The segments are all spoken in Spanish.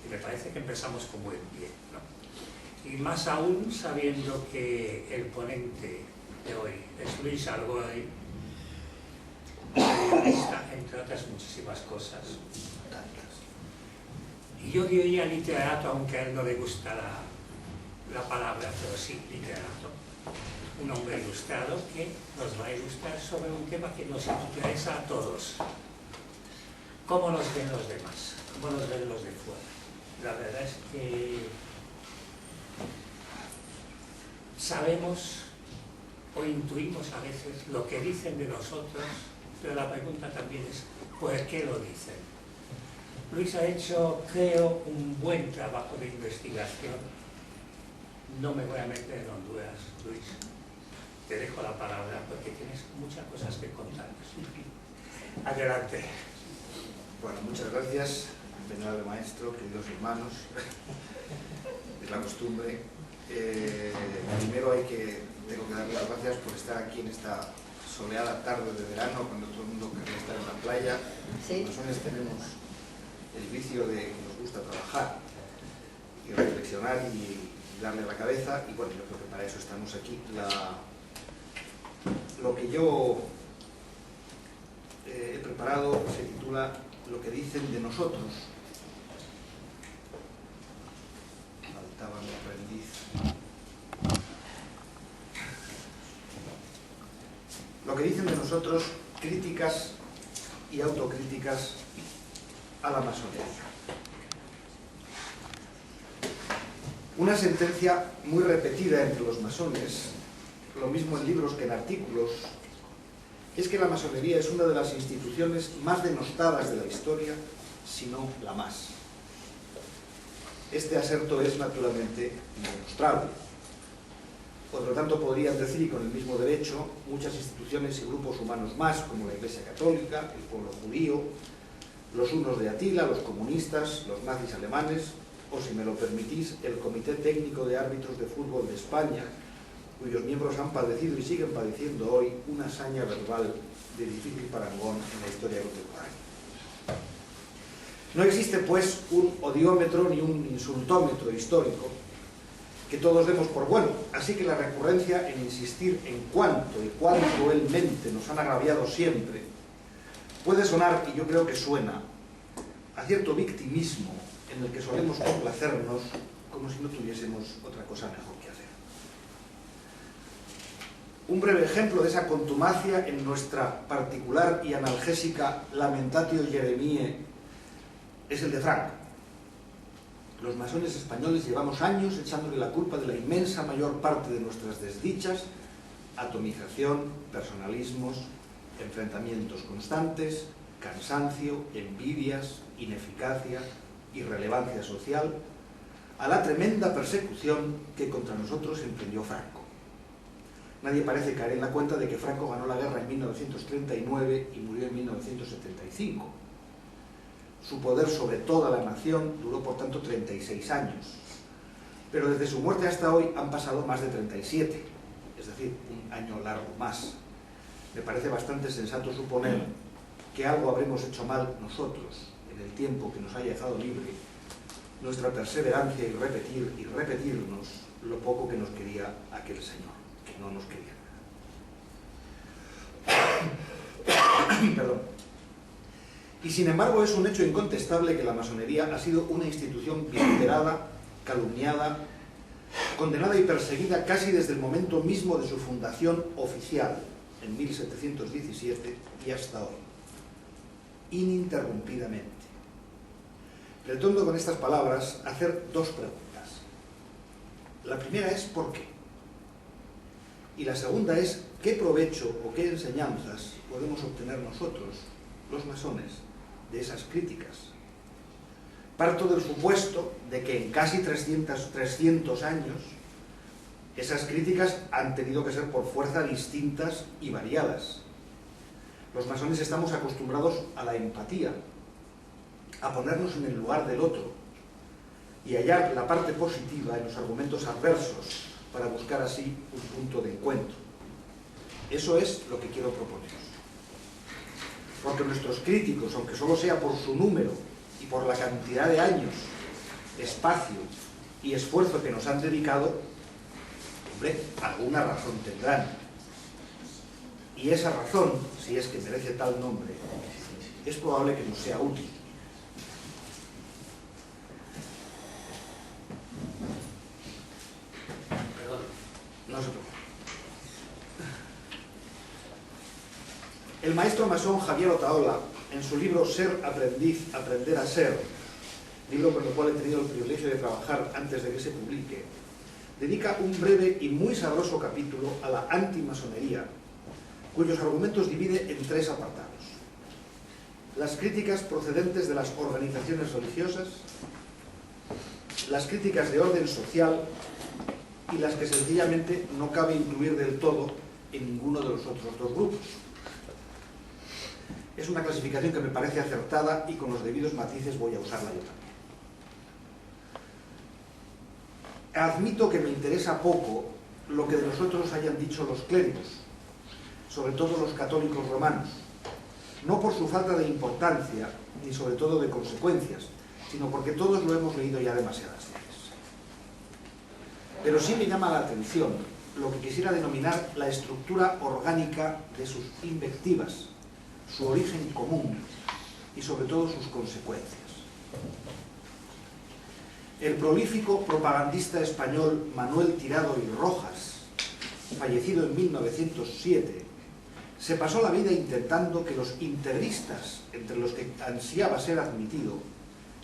Y me parece que empezamos con buen pie, ¿no? Y más aún sabiendo que el ponente de hoy es Luis Argoy, periodista, entre otras muchísimas cosas. Y yo diría literato, aunque a él no le gusta la palabra, pero sí, literato. Un hombre ilustrado que nos va a ilustrar sobre un tema que nos interesa a todos. ¿Cómo nos ven los demás? ¿Cómo nos ven los de fuera? La verdad es que sabemos o intuimos a veces lo que dicen de nosotros, pero la pregunta también es ¿por qué lo dicen? Luis ha hecho, creo, un buen trabajo de investigación. No me voy a meter en Honduras, Luis. Te dejo la palabra porque tienes muchas cosas que contar. Adelante. Bueno, muchas gracias, venerable maestro, queridos hermanos. Es la costumbre. Primero tengo que darle las gracias por estar aquí en esta soleada tarde de verano, cuando todo el mundo querría estar en la playa. Sí. Nosotros tenemos el vicio de que nos gusta trabajar y reflexionar y darle a la cabeza, y bueno, yo creo que para eso estamos aquí. Lo que yo he preparado se titula Lo que dicen de nosotros. Faltaba mi aprendiz. Lo que dicen de nosotros, críticas y autocríticas a la masonería. Una sentencia muy repetida entre los masones, lo mismo en libros que en artículos, es que la masonería es una de las instituciones más denostadas de la historia, si no la más. Este aserto es naturalmente indemostrable. Por lo tanto, podrían decir, y con el mismo derecho, muchas instituciones y grupos humanos más, como la Iglesia Católica, el pueblo judío, los hunos de Atila, los comunistas, los nazis alemanes, o, si me lo permitís, el Comité Técnico de Árbitros de Fútbol de España, cuyos miembros han padecido y siguen padeciendo hoy una hazaña verbal de difícil parangón en la historia contemporánea. No existe, pues, un odiómetro ni un insultómetro histórico que todos demos por bueno, así que la recurrencia en insistir en cuánto y cuán cruelmente nos han agraviado siempre puede sonar, y yo creo que suena, a cierto victimismo en el que solemos complacernos como si no tuviésemos otra cosa mejor que hacer. Un breve ejemplo de esa contumacia en nuestra particular y analgésica Lamentatio Jeremiae es el de Franco. Los masones españoles llevamos años echándole la culpa de la inmensa mayor parte de nuestras desdichas, atomización, personalismos, enfrentamientos constantes, cansancio, envidias, ineficacia, irrelevancia social, a la tremenda persecución que contra nosotros emprendió Franco. Nadie parece caer en la cuenta de que Franco ganó la guerra en 1939 y murió en 1975. Su poder sobre toda la nación duró, por tanto, 36 años. Pero desde su muerte hasta hoy han pasado más de 37, es decir, un año largo más. Me parece bastante sensato suponer que algo habremos hecho mal nosotros, en el tiempo que nos haya dejado libre, nuestra perseverancia y repetirnos lo poco que nos quería aquel señor, que no nos quería nada. Perdón. Y sin embargo es un hecho incontestable que la masonería ha sido una institución vituperada, calumniada, condenada y perseguida casi desde el momento mismo de su fundación oficial, en 1717 y hasta hoy, ininterrumpidamente. Pretendo con estas palabras hacer dos preguntas. La primera es ¿por qué? Y la segunda es ¿qué provecho o qué enseñanzas podemos obtener nosotros, los masones, de esas críticas? Parto del supuesto de que en casi 300 años esas críticas han tenido que ser por fuerza distintas y variadas. Los masones estamos acostumbrados a la empatía, a ponernos en el lugar del otro y hallar la parte positiva en los argumentos adversos para buscar así un punto de encuentro. Eso es lo que quiero proponeros. Porque nuestros críticos, aunque solo sea por su número y por la cantidad de años espacio y esfuerzo que nos han dedicado, hombre, alguna razón tendrán. Y esa razón, si es que merece tal nombre, es probable que nos sea útil. Perdón. No se preocupe. El maestro masón Javier Otaola, en su libro Ser aprendiz, aprender a ser, libro con el cual he tenido el privilegio de trabajar antes de que se publique, dedica un breve y muy sabroso capítulo a la antimasonería, cuyos argumentos divide en 3 apartados: las críticas procedentes de las organizaciones religiosas, las críticas de orden social y las que sencillamente no cabe incluir del todo en ninguno de los otros 2 grupos. Es una clasificación que me parece acertada y con los debidos matices voy a usarla yo también. Admito que me interesa poco lo que de nosotros hayan dicho los clérigos, sobre todo los católicos romanos, no por su falta de importancia ni sobre todo de consecuencias, sino porque todos lo hemos leído ya demasiadas veces. Pero sí me llama la atención lo que quisiera denominar la estructura orgánica de sus invectivas, su origen común y sobre todo sus consecuencias. El prolífico propagandista español Manuel Tirado y Rojas, fallecido en 1907, se pasó la vida intentando que los integristas, entre los que ansiaba ser admitido,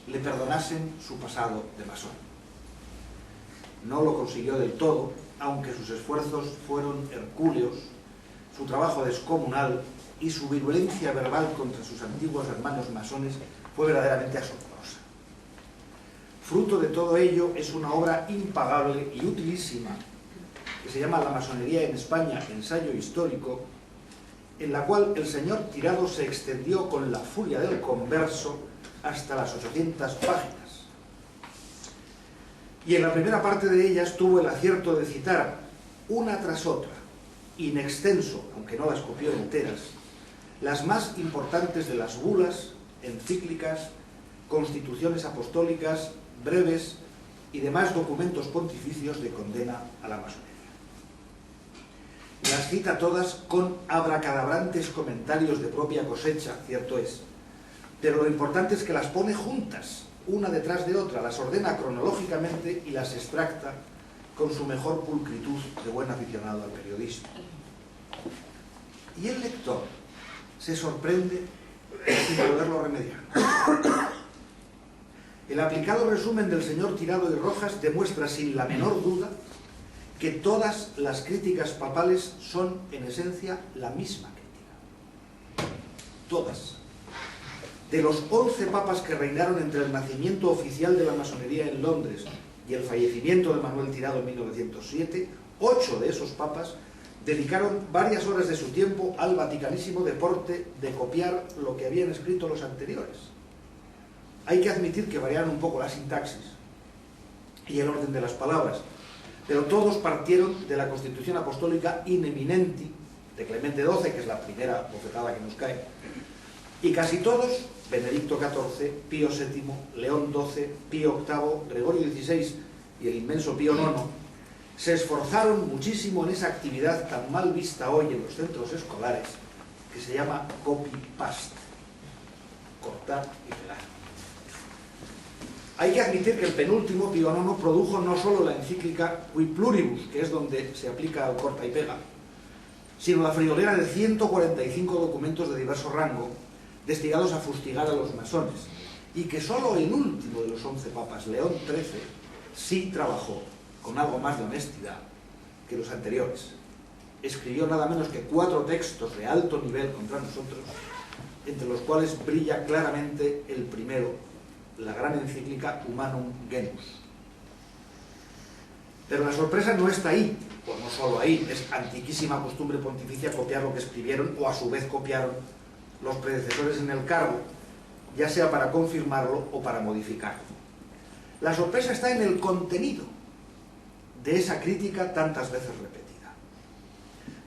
le perdonasen su pasado de masón. No lo consiguió del todo, aunque sus esfuerzos fueron hercúleos, su trabajo descomunal y su virulencia verbal contra sus antiguos hermanos masones fue verdaderamente asombrosa. Fruto de todo ello es una obra impagable y utilísima que se llama La masonería en España, ensayo histórico, en la cual el señor Tirado se extendió con la furia del converso hasta las 800 páginas. Y en la primera parte de ellas tuvo el acierto de citar, una tras otra, in extenso, aunque no las copió enteras, las más importantes de las bulas, encíclicas, constituciones apostólicas, breves y demás documentos pontificios de condena a la masonería. Las cita todas con abracadabrantes comentarios de propia cosecha, cierto es, pero lo importante es que las pone juntas, una detrás de otra, las ordena cronológicamente y las extracta con su mejor pulcritud de buen aficionado al periodismo. Y el lector se sorprende sin poderlo remediar. El aplicado resumen del señor Tirado y Rojas demuestra sin la menor duda que todas las críticas papales son en esencia la misma crítica. Todas. De los 11 papas que reinaron entre el nacimiento oficial de la masonería en Londres y el fallecimiento de Manuel Tirado en 1907, 8 de esos papas dedicaron varias horas de su tiempo al vaticanísimo deporte de copiar lo que habían escrito los anteriores. Hay que admitir que variaron un poco la sintaxis y el orden de las palabras, pero todos partieron de la Constitución Apostólica in eminenti de Clemente XII, que es la primera bofetada que nos cae, y casi todos, Benedicto XIV, Pío VII, León XII, Pío VIII, Gregorio XVI y el inmenso Pío IX, se esforzaron muchísimo en esa actividad tan mal vista hoy en los centros escolares, que se llama copy-paste, cortar y pegar. Hay que admitir que el penúltimo, Pío IX, produjo no solo la encíclica Qui Pluribus, que es donde se aplica el corta y pega, sino la friolera de 145 documentos de diverso rango, destinados a fustigar a los masones, y que solo el último de los 11 papas, León XIII, sí trabajó con algo más de honestidad que los anteriores. Escribió nada menos que 4 textos de alto nivel contra nosotros, entre los cuales brilla claramente el primero, la gran encíclica Humanum Genus. Pero la sorpresa no está ahí, pues no solo ahí, es antiquísima costumbre pontificia copiar lo que escribieron o a su vez copiaron los predecesores en el cargo, ya sea para confirmarlo o para modificarlo. La sorpresa está en el contenido de esa crítica tantas veces repetida.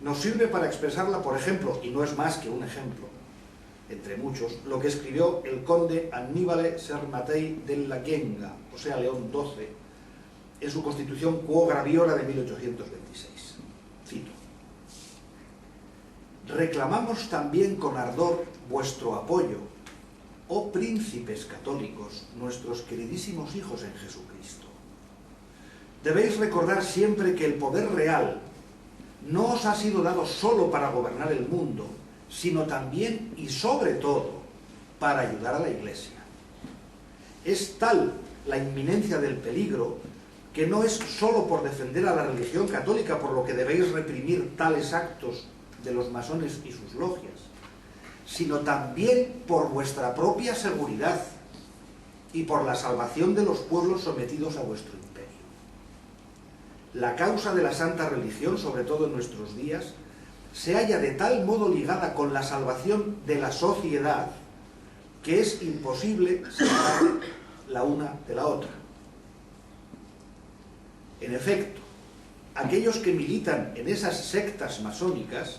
Nos sirve para expresarla, por ejemplo, y no es más que un ejemplo, entre muchos, lo que escribió el conde Annibale Sermatei della Genga, o sea, León XII, en su Constitución Quo Graviora de 1826. Cito: reclamamos también con ardor vuestro apoyo, oh príncipes católicos, nuestros queridísimos hijos en Jesucristo. Debéis recordar siempre que el poder real no os ha sido dado solo para gobernar el mundo, sino también y sobre todo para ayudar a la Iglesia. Es tal la inminencia del peligro que no es solo por defender a la religión católica por lo que debéis reprimir tales actos de los masones y sus logias, sino también por vuestra propia seguridad y por la salvación de los pueblos sometidos a vuestro imperio. La causa de la santa religión, sobre todo en nuestros días, se halla de tal modo ligada con la salvación de la sociedad que es imposible separar la una de la otra. En efecto, aquellos que militan en esas sectas masónicas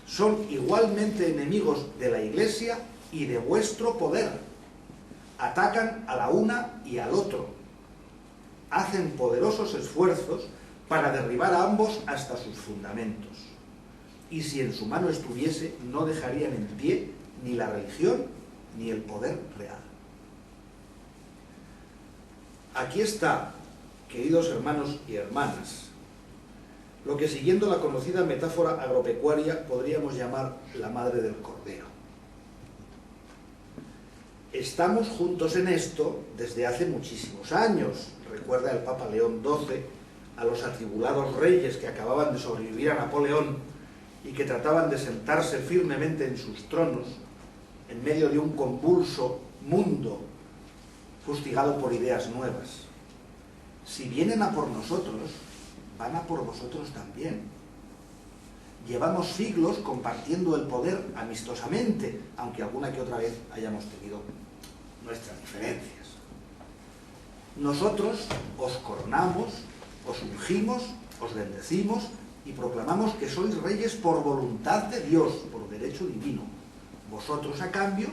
son igualmente enemigos de la Iglesia y de vuestro poder. Atacan a la una y al otro. Hacen poderosos esfuerzos para derribar a ambos hasta sus fundamentos. Y si en su mano estuviese, no dejarían en pie ni la religión ni el poder real. Aquí está, queridos hermanos y hermanas, lo que, siguiendo la conocida metáfora agropecuaria, podríamos llamar la madre del cordero. Estamos juntos en esto desde hace muchísimos años. Recuerda el Papa León XII a los atribulados reyes que acababan de sobrevivir a Napoleón y que trataban de sentarse firmemente en sus tronos en medio de un convulso mundo fustigado por ideas nuevas. Si vienen a por nosotros, van a por vosotros también. Llevamos siglos compartiendo el poder amistosamente, aunque alguna que otra vez hayamos tenido nuestras diferencias. Nosotros os coronamos, os ungimos, os bendecimos y proclamamos que sois reyes por voluntad de Dios, por derecho divino. Vosotros, a cambio,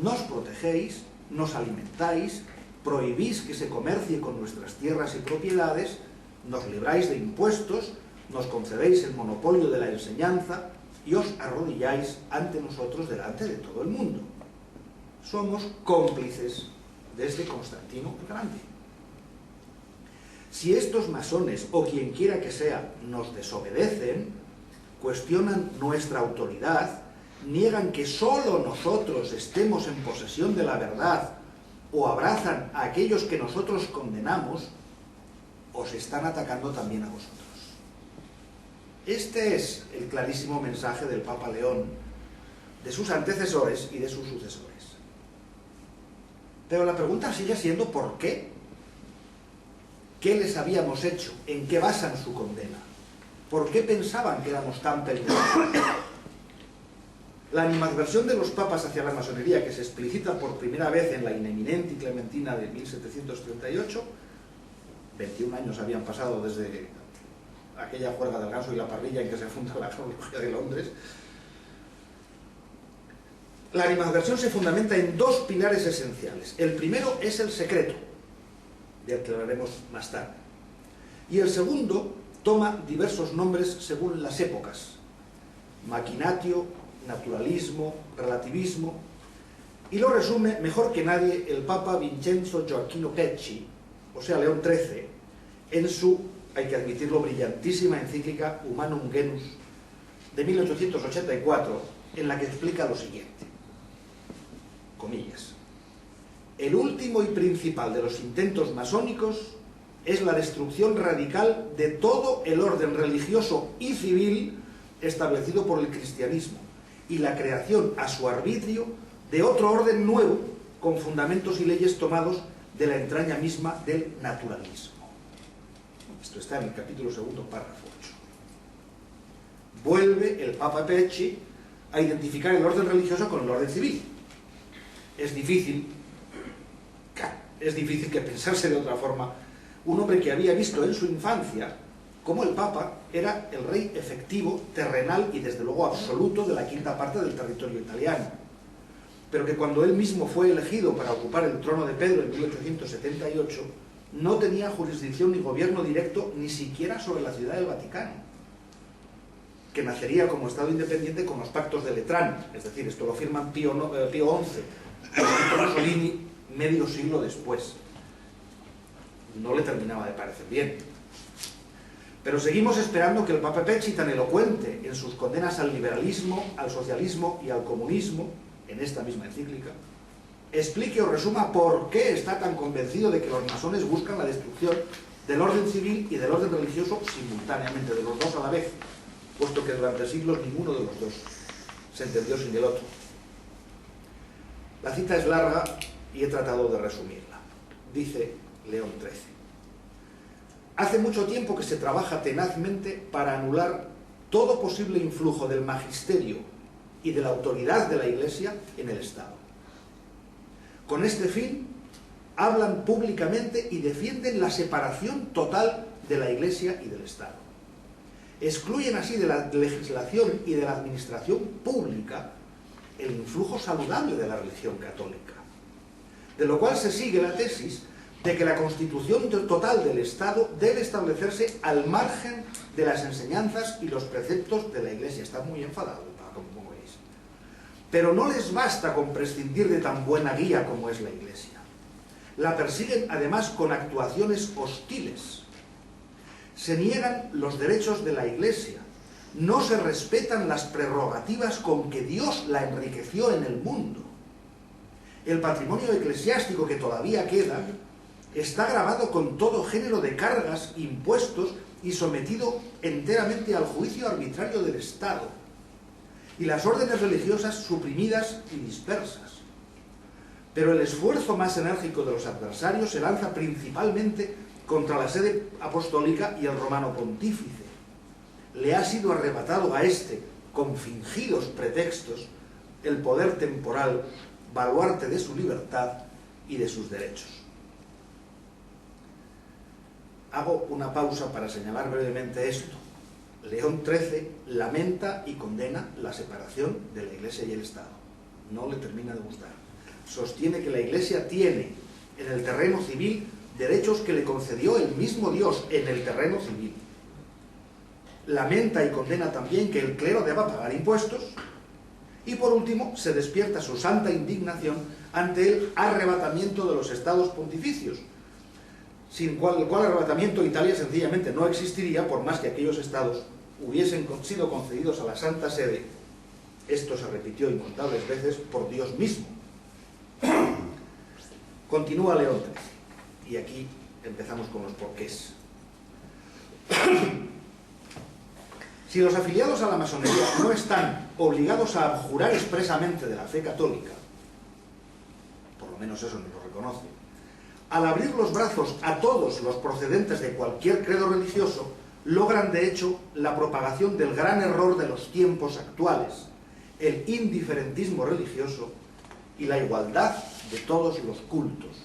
nos protegéis, nos alimentáis, prohibís que se comercie con nuestras tierras y propiedades, nos libráis de impuestos, nos concedéis el monopolio de la enseñanza y os arrodilláis ante nosotros delante de todo el mundo. Somos cómplices desde Constantino el Grande. Si estos masones, o quien quiera que sea, nos desobedecen, cuestionan nuestra autoridad, niegan que solo nosotros estemos en posesión de la verdad, o abrazan a aquellos que nosotros condenamos, os están atacando también a vosotros. Este es el clarísimo mensaje del Papa León, de sus antecesores y de sus sucesores. Pero la pregunta sigue siendo ¿por qué? ¿Qué les habíamos hecho? ¿En qué basan su condena? ¿Por qué pensaban que éramos tan peligrosos? La animadversión de los papas hacia la masonería, que se explicita por primera vez en la Ineminenti Clementina de 1738, 21 años habían pasado desde aquella juerga del ganso y la parrilla en que se funda la Logia de Londres. La animadversión se fundamenta en dos pilares esenciales. El primero es el secreto, del que hablaremos más tarde. Y el segundo toma diversos nombres según las épocas: maquinatio, naturalismo, relativismo, y lo resume mejor que nadie el Papa Vincenzo Gioacchino Pecci, o sea, León XIII, en su, hay que admitirlo, brillantísima encíclica Humanum Genus de 1884, en la que explica lo siguiente, comillas: el último y principal de los intentos masónicos es la destrucción radical de todo el orden religioso y civil establecido por el cristianismo y la creación a su arbitrio de otro orden nuevo con fundamentos y leyes tomados de la entraña misma del naturalismo. Esto está en el capítulo 2, párrafo 8. Vuelve el Papa Pecci a identificar el orden religioso con el orden civil. Es difícil que pensarse de otra forma un hombre que había visto en su infancia cómo el Papa era el rey efectivo, terrenal y desde luego absoluto de la quinta parte del territorio italiano, pero que cuando él mismo fue elegido para ocupar el trono de Pedro en 1878, no tenía jurisdicción ni gobierno directo ni siquiera sobre la Ciudad del Vaticano, que nacería como Estado independiente con los pactos de Letrán, es decir, esto lo firman Pío XI, Mussolini medio siglo después. No le terminaba de parecer bien. Pero seguimos esperando que el Papa Pecci, tan elocuente en sus condenas al liberalismo, al socialismo y al comunismo, en esta misma encíclica, explique o resuma por qué está tan convencido de que los masones buscan la destrucción del orden civil y del orden religioso simultáneamente, de los dos a la vez, puesto que durante siglos ninguno de los dos se entendió sin el otro. La cita es larga y he tratado de resumirla. Dice León XIII: hace mucho tiempo que se trabaja tenazmente para anular todo posible influjo del magisterio y de la autoridad de la Iglesia en el Estado. Con este fin, hablan públicamente y defienden la separación total de la Iglesia y del Estado. Excluyen así de la legislación y de la administración pública el influjo saludable de la religión católica, de lo cual se sigue la tesis de que la constitución total del Estado debe establecerse al margen de las enseñanzas y los preceptos de la Iglesia. Está muy enfadado, como veis. Pero no les basta con prescindir de tan buena guía como es la Iglesia. La persiguen además con actuaciones hostiles. Se niegan los derechos de la Iglesia. No se respetan las prerrogativas con que Dios la enriqueció en el mundo. El patrimonio eclesiástico que todavía queda está gravado con todo género de cargas, impuestos y sometido enteramente al juicio arbitrario del Estado, y las órdenes religiosas suprimidas y dispersas. Pero el esfuerzo más enérgico de los adversarios se lanza principalmente contra la sede apostólica y el romano pontífice. Le ha sido arrebatado a éste, con fingidos pretextos, el poder temporal, baluarte de su libertad y de sus derechos. Hago una pausa para señalar brevemente esto. León XIII lamenta y condena la separación de la Iglesia y el Estado. No le termina de gustar. Sostiene que la Iglesia tiene en el terreno civil derechos que le concedió el mismo Dios en el terreno civil. Lamenta y condena también que el clero deba pagar impuestos. Y por último, se despierta su santa indignación ante el arrebatamiento de los estados pontificios, sin el cual arrebatamiento Italia sencillamente no existiría, por más que aquellos estados hubiesen sido concedidos a la Santa Sede. Esto se repitió incontables veces por Dios mismo. Continúa León XIII, y aquí empezamos con los porqués. Si los afiliados a la masonería no están obligados a abjurar expresamente de la fe católica, por lo menos eso nos lo reconoce, al abrir los brazos a todos los procedentes de cualquier credo religioso, logran de hecho la propagación del gran error de los tiempos actuales, el indiferentismo religioso y la igualdad de todos los cultos.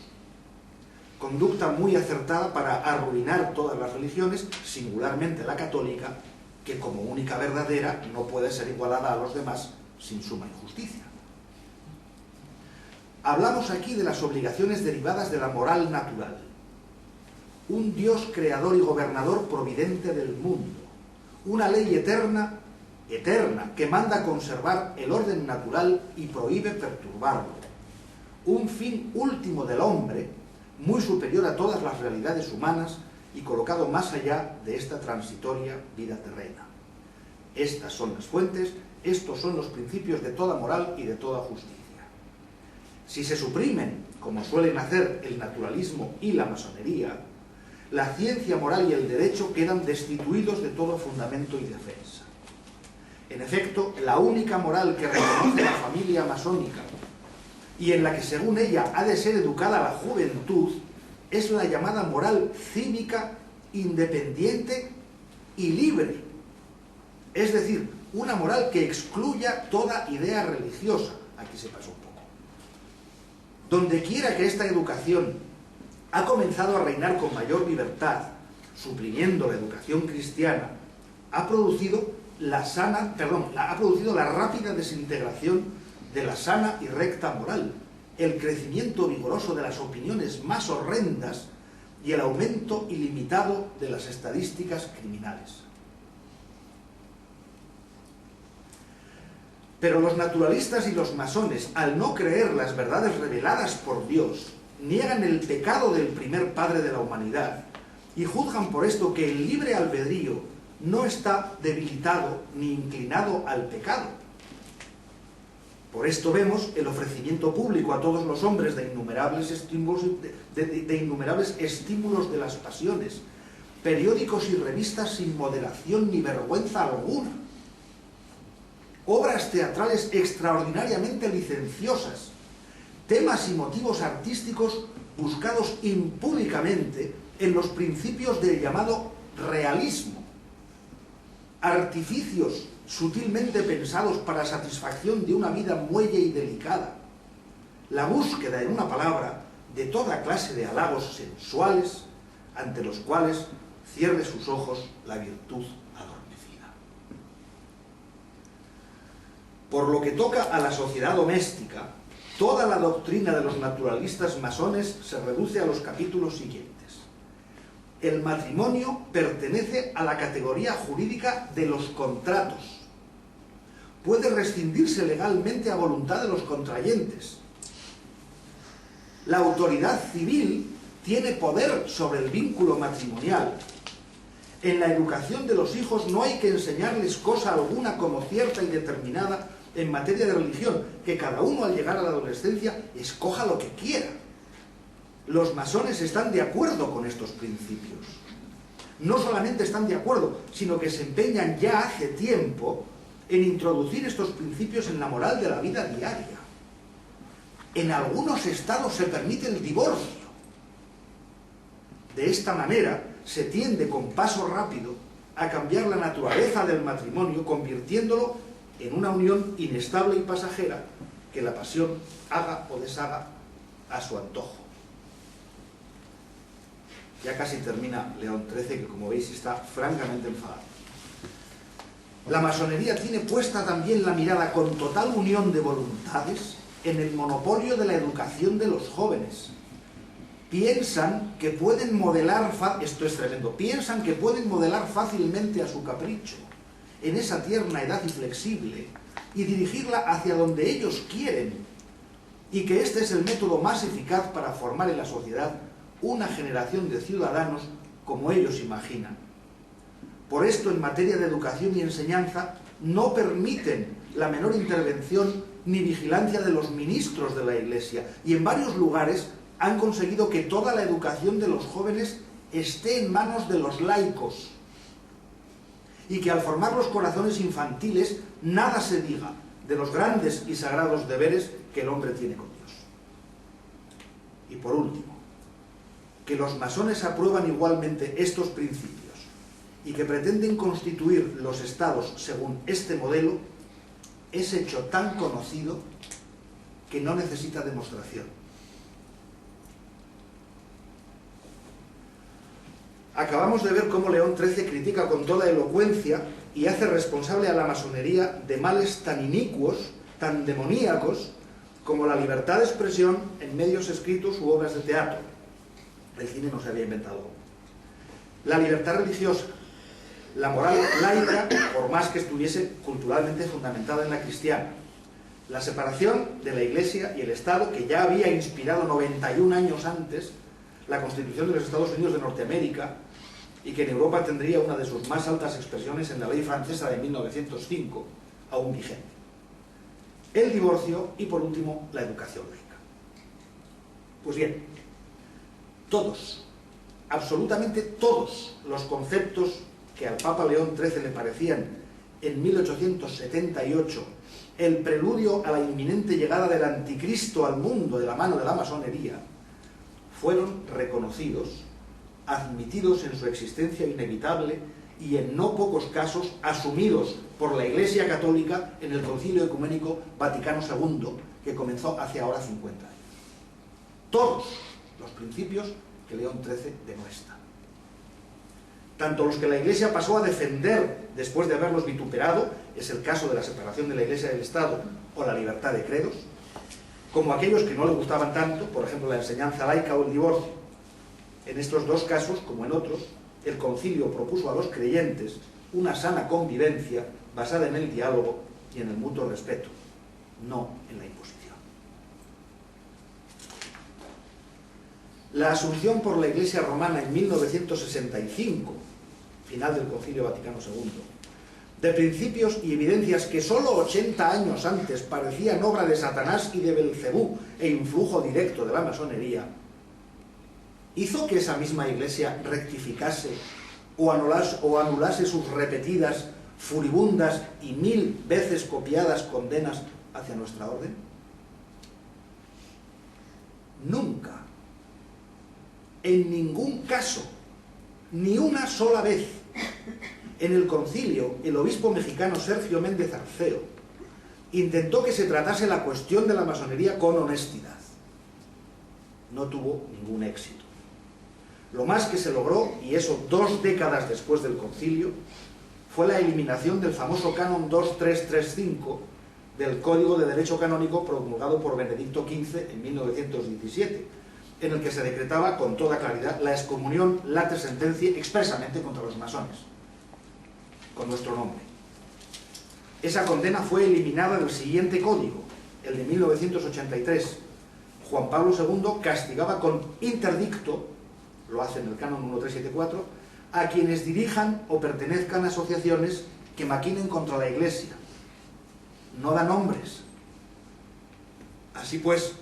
Conducta muy acertada para arruinar todas las religiones, singularmente la católica, que como única verdadera no puede ser igualada a los demás sin suma injusticia. Hablamos aquí de las obligaciones derivadas de la moral natural. Un Dios creador y gobernador providente del mundo. Una ley eterna, que manda conservar el orden natural y prohíbe perturbarlo. Un fin último del hombre, muy superior a todas las realidades humanas y colocado más allá de esta transitoria vida terrena. Estas son las fuentes, estos son los principios de toda moral y de toda justicia. Si se suprimen, como suelen hacer el naturalismo y la masonería, la ciencia moral y el derecho quedan destituidos de todo fundamento y defensa. En efecto, la única moral que reconoce la familia masónica y en la que según ella ha de ser educada la juventud es la llamada moral cívica, independiente y libre. Es decir, una moral que excluya toda idea religiosa. Aquí se pasó un poco. Donde quiera que esta educación ha comenzado a reinar con mayor libertad, suprimiendo la educación cristiana, ha producido la rápida desintegración de la sana y recta moral, el crecimiento vigoroso de las opiniones más horrendas y el aumento ilimitado de las estadísticas criminales. Pero los naturalistas y los masones, al no creer las verdades reveladas por Dios, niegan el pecado del primer padre de la humanidad y juzgan por esto que el libre albedrío no está debilitado ni inclinado al pecado. Por esto vemos el ofrecimiento público a todos los hombres de innumerables estímulos de las pasiones, periódicos y revistas sin moderación ni vergüenza alguna, obras teatrales extraordinariamente licenciosas, temas y motivos artísticos buscados impúdicamente en los principios del llamado realismo, artificios sutilmente pensados para satisfacción de una vida muelle y delicada, la búsqueda, en una palabra, de toda clase de halagos sensuales ante los cuales cierre sus ojos la virtud adormecida. Por lo que toca a la sociedad doméstica, toda la doctrina de los naturalistas masones se reduce a los capítulos siguientes. El matrimonio pertenece a la categoría jurídica de los contratos. Puede rescindirse legalmente a voluntad de los contrayentes. La autoridad civil tiene poder sobre el vínculo matrimonial. En la educación de los hijos no hay que enseñarles cosa alguna como cierta y determinada en materia de religión, que cada uno al llegar a la adolescencia escoja lo que quiera. Los masones están de acuerdo con estos principios. No solamente están de acuerdo, sino que se empeñan ya hace tiempo en introducir estos principios en la moral de la vida diaria. En algunos estados se permite el divorcio. De esta manera se tiende con paso rápido a cambiar la naturaleza del matrimonio, convirtiéndolo en una unión inestable y pasajera que la pasión haga o deshaga a su antojo. Ya casi termina León XIII, que como veis está francamente enfadado. La masonería tiene puesta también la mirada con total unión de voluntades en el monopolio de la educación de los jóvenes. Piensan que pueden modelar, esto es tremendo, piensan que pueden modelar fácilmente a su capricho, en esa tierna edad y flexible, y dirigirla hacia donde ellos quieren, y que este es el método más eficaz para formar en la sociedad una generación de ciudadanos como ellos imaginan. Por esto, en materia de educación y enseñanza, no permiten la menor intervención ni vigilancia de los ministros de la Iglesia, y en varios lugares han conseguido que toda la educación de los jóvenes esté en manos de los laicos, y que al formar los corazones infantiles nada se diga de los grandes y sagrados deberes que el hombre tiene con Dios. Y por último, que los masones aprueban igualmente estos principios y que pretenden constituir los estados según este modelo es hecho tan conocido que no necesita demostración. Acabamos de ver cómo León XIII critica con toda elocuencia y hace responsable a la masonería de males tan inicuos, tan demoníacos, como la libertad de expresión en medios escritos u obras de teatro. El cine no se había inventado aún. La libertad religiosa, la moral laica, por más que estuviese culturalmente fundamentada en la cristiana, la separación de la Iglesia y el Estado, que ya había inspirado 91 años antes la Constitución de los Estados Unidos de Norteamérica, y que en Europa tendría una de sus más altas expresiones en la Ley Francesa de 1905, aún vigente. El divorcio y, por último, la educación laica. Pues bien, todos, absolutamente todos los conceptos que al Papa León XIII le parecían en 1878 el preludio a la inminente llegada del anticristo al mundo de la mano de la masonería, fueron reconocidos, admitidos en su existencia inevitable y en no pocos casos asumidos por la Iglesia Católica en el Concilio Ecuménico Vaticano II, que comenzó hace ahora 50 años. Todos los principios que León XIII demuestra. tanto los que la Iglesia pasó a defender después de haberlos vituperado, es el caso de la separación de la Iglesia del Estado o la libertad de credos, como aquellos que no le gustaban tanto, por ejemplo la enseñanza laica o el divorcio. En estos dos casos, como en otros, el concilio propuso a los creyentes una sana convivencia basada en el diálogo y en el mutuo respeto, no en la imposición. La asunción por la Iglesia romana en 1965, final del Concilio Vaticano II, de principios y evidencias que solo 80 años antes parecían obra de Satanás y de Belcebú e influjo directo de la masonería, hizo que esa misma Iglesia rectificase o anulase sus repetidas, furibundas y 1000 veces copiadas condenas hacia nuestra orden. Nunca, en ningún caso, ni una sola vez, en el concilio, el obispo mexicano Sergio Méndez Arceo intentó que se tratase la cuestión de la masonería con honestidad. No tuvo ningún éxito. Lo más que se logró, y eso 2 décadas después del concilio, fue la eliminación del famoso canon 2335 del Código de Derecho Canónico promulgado por Benedicto XV en 1917, en el que se decretaba con toda claridad la excomunión late sentencia expresamente contra los masones, con nuestro nombre. Esa condena fue eliminada del siguiente código, el de 1983. Juan Pablo II castigaba con interdicto, lo hace en el canon 1374, a quienes dirijan o pertenezcan a asociaciones que maquinen contra la Iglesia. No da nombres. Así pues,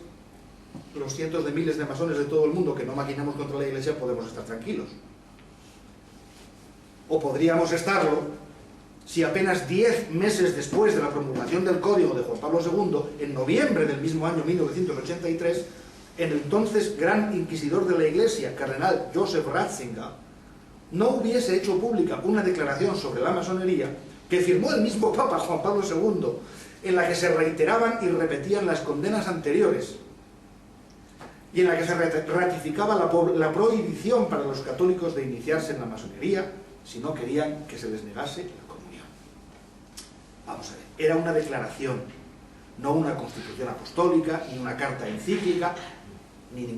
los cientos de miles de masones de todo el mundo que no maquinamos contra la Iglesia podemos estar tranquilos. O podríamos estarlo si apenas 10 meses después de la promulgación del Código de Juan Pablo II, en noviembre del mismo año 1983, el entonces gran inquisidor de la Iglesia, cardenal Joseph Ratzinger, no hubiese hecho pública una declaración sobre la masonería que firmó el mismo Papa Juan Pablo II, en la que se reiteraban y repetían las condenas anteriores y en la que se ratificaba la prohibición para los católicos de iniciarse en la masonería si no querían que se les negase la comunión. Vamos a ver, era una declaración, no una constitución apostólica, ni una carta encíclica, ni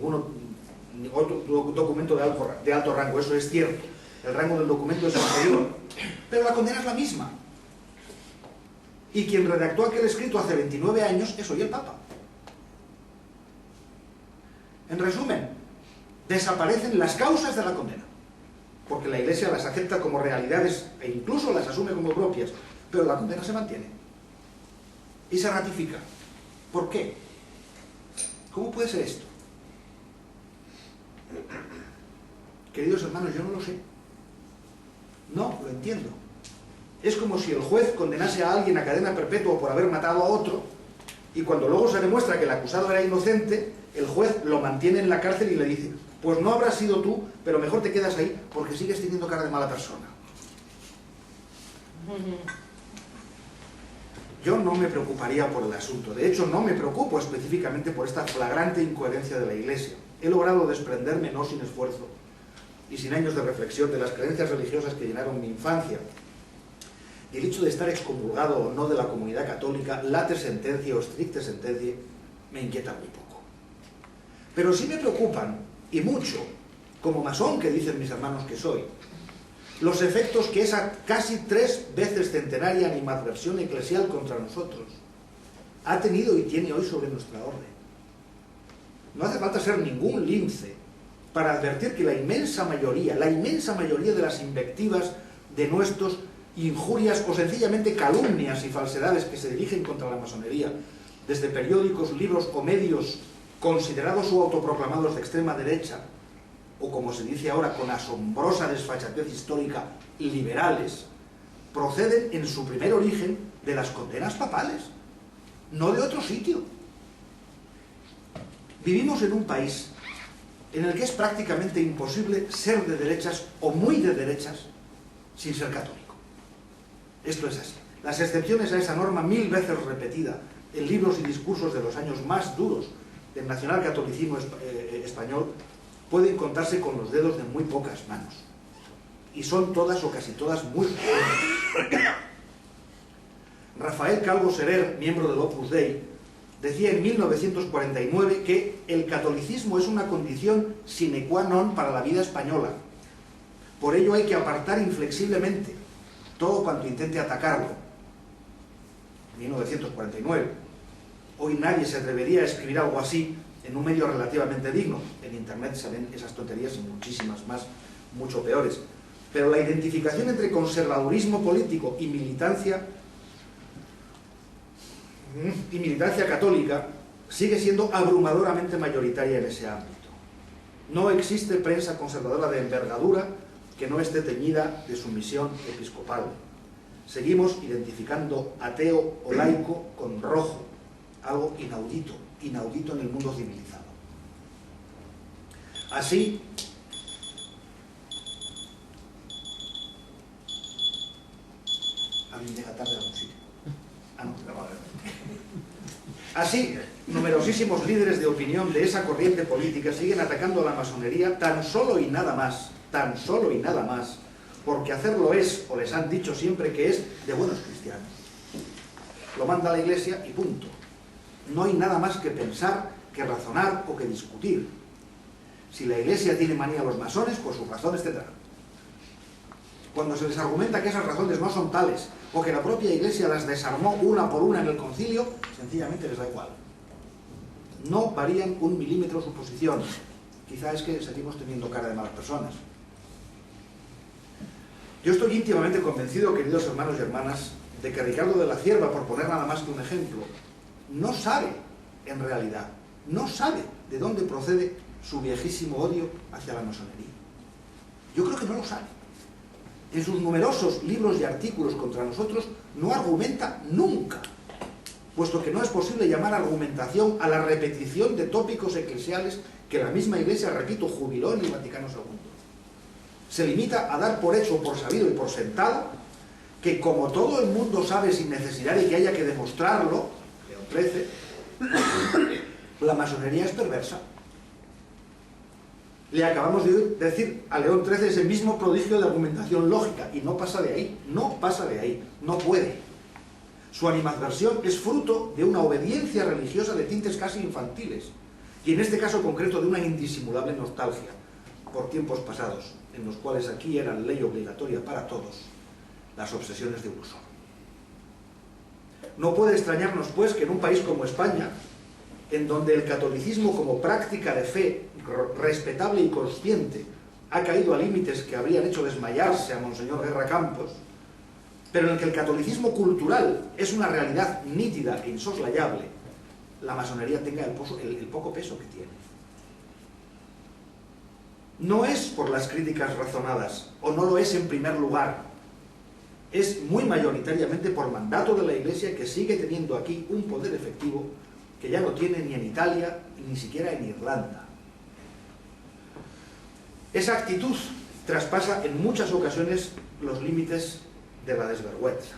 otro documento de alto rango. Eso es cierto, el rango del documento es inferior, pero la condena es la misma. Y quien redactó aquel escrito hace 29 años es hoy el Papa. En resumen, desaparecen las causas de la condena, porque la Iglesia las acepta como realidades e incluso las asume como propias, pero la condena se mantiene y se ratifica. ¿Por qué? ¿Cómo puede ser esto? Queridos hermanos, yo no lo sé. No lo entiendo. Es como si el juez condenase a alguien a cadena perpetua por haber matado a otro, y cuando luego se demuestra que el acusado era inocente, el juez lo mantiene en la cárcel y le dice: pues no habrás sido tú, pero mejor te quedas ahí porque sigues teniendo cara de mala persona. Yo no me preocuparía por el asunto. De hecho, no me preocupo específicamente por esta flagrante incoherencia de la Iglesia. He logrado desprenderme, no sin esfuerzo y sin años de reflexión, de las creencias religiosas que llenaron mi infancia. Y el hecho de estar excomulgado o no de la comunidad católica, late sentencia o stricte sentencia, me inquieta muy poco. Pero sí me preocupan, y mucho, como masón que dicen mis hermanos que soy, los efectos que esa casi 3 veces centenaria animadversión eclesial contra nosotros ha tenido y tiene hoy sobre nuestra orden. No hace falta ser ningún lince para advertir que la inmensa mayoría de las invectivas, denuestos, injurias o sencillamente calumnias y falsedades que se dirigen contra la masonería, desde periódicos, libros o medios considerados o autoproclamados de extrema derecha, o como se dice ahora con asombrosa desfachatez histórica, liberales, proceden en su primer origen de las condenas papales, no de otro sitio. Vivimos en un país en el que es prácticamente imposible ser de derechas o muy de derechas sin ser católico. Esto es así. Las excepciones a esa norma 1000 veces repetida en libros y discursos de los años más duros del nacionalcatolicismo español pueden contarse con los dedos de muy pocas manos. y son todas o casi todas muy jóvenes. Rafael Calvo Serer, miembro del Opus Dei, decía en 1949 que el catolicismo es una condición sine qua non para la vida española. Por ello hay que apartar inflexiblemente todo cuanto intente atacarlo. 1949. Hoy nadie se atrevería a escribir algo así en un medio relativamente digno. En Internet se ven esas tonterías y muchísimas más, mucho peores. Pero la identificación entre conservadurismo político y militancia católica sigue siendo abrumadoramente mayoritaria en ese ámbito. No existe prensa conservadora de envergadura que no esté teñida de sumisión episcopal. Seguimos identificando ateo o laico con rojo, algo inaudito, inaudito en el mundo civilizado. Así, alguien llega tarde a algún sitio. Así, numerosísimos líderes de opinión de esa corriente política siguen atacando a la masonería tan solo y nada más, porque hacerlo es, o les han dicho siempre que es, de buenos cristianos. Lo manda la Iglesia y punto. No hay nada más que pensar, que razonar o que discutir. Si la Iglesia tiene manía a los masones, pues sus razones tendrán. Cuando se les argumenta que esas razones no son tales, o que la propia Iglesia las desarmó una por una en el concilio, sencillamente les da igual. No varían un milímetro su posición. Quizá es que seguimos teniendo cara de malas personas. Yo estoy íntimamente convencido, queridos hermanos y hermanas, de que Ricardo de la Cierva, por poner nada más que un ejemplo, no sabe, en realidad, no sabe de dónde procede su viejísimo odio hacia la masonería. Yo creo que no lo sabe. En sus numerosos libros y artículos contra nosotros no argumenta nunca, puesto que no es posible llamar argumentación a la repetición de tópicos eclesiales que la misma Iglesia, repito, jubiló en el Vaticano II. Se limita a dar por hecho, por sabido y por sentado que como todo el mundo sabe sin necesidad de que haya que demostrarlo, León XIII, la masonería es perversa. Le acabamos de decir a León XIII ese mismo prodigio de argumentación lógica y no pasa de ahí, no puede. Su animadversión es fruto de una obediencia religiosa de tintes casi infantiles y en este caso concreto de una indisimulable nostalgia por tiempos pasados, en los cuales aquí eran ley obligatoria para todos las obsesiones de un uso. No puede extrañarnos, pues, que en un país como España, en donde el catolicismo como práctica de fe respetable y consciente ha caído a límites que habrían hecho desmayarse a Monseñor Guerra Campos, pero en el que el catolicismo cultural es una realidad nítida e insoslayable, la masonería tenga el poco peso que tiene. No es por las críticas razonadas, o no lo es en primer lugar, es muy mayoritariamente por mandato de la Iglesia, que sigue teniendo aquí un poder efectivo que ya no tiene ni en Italia ni siquiera en Irlanda. Esa actitud traspasa en muchas ocasiones los límites de la desvergüenza.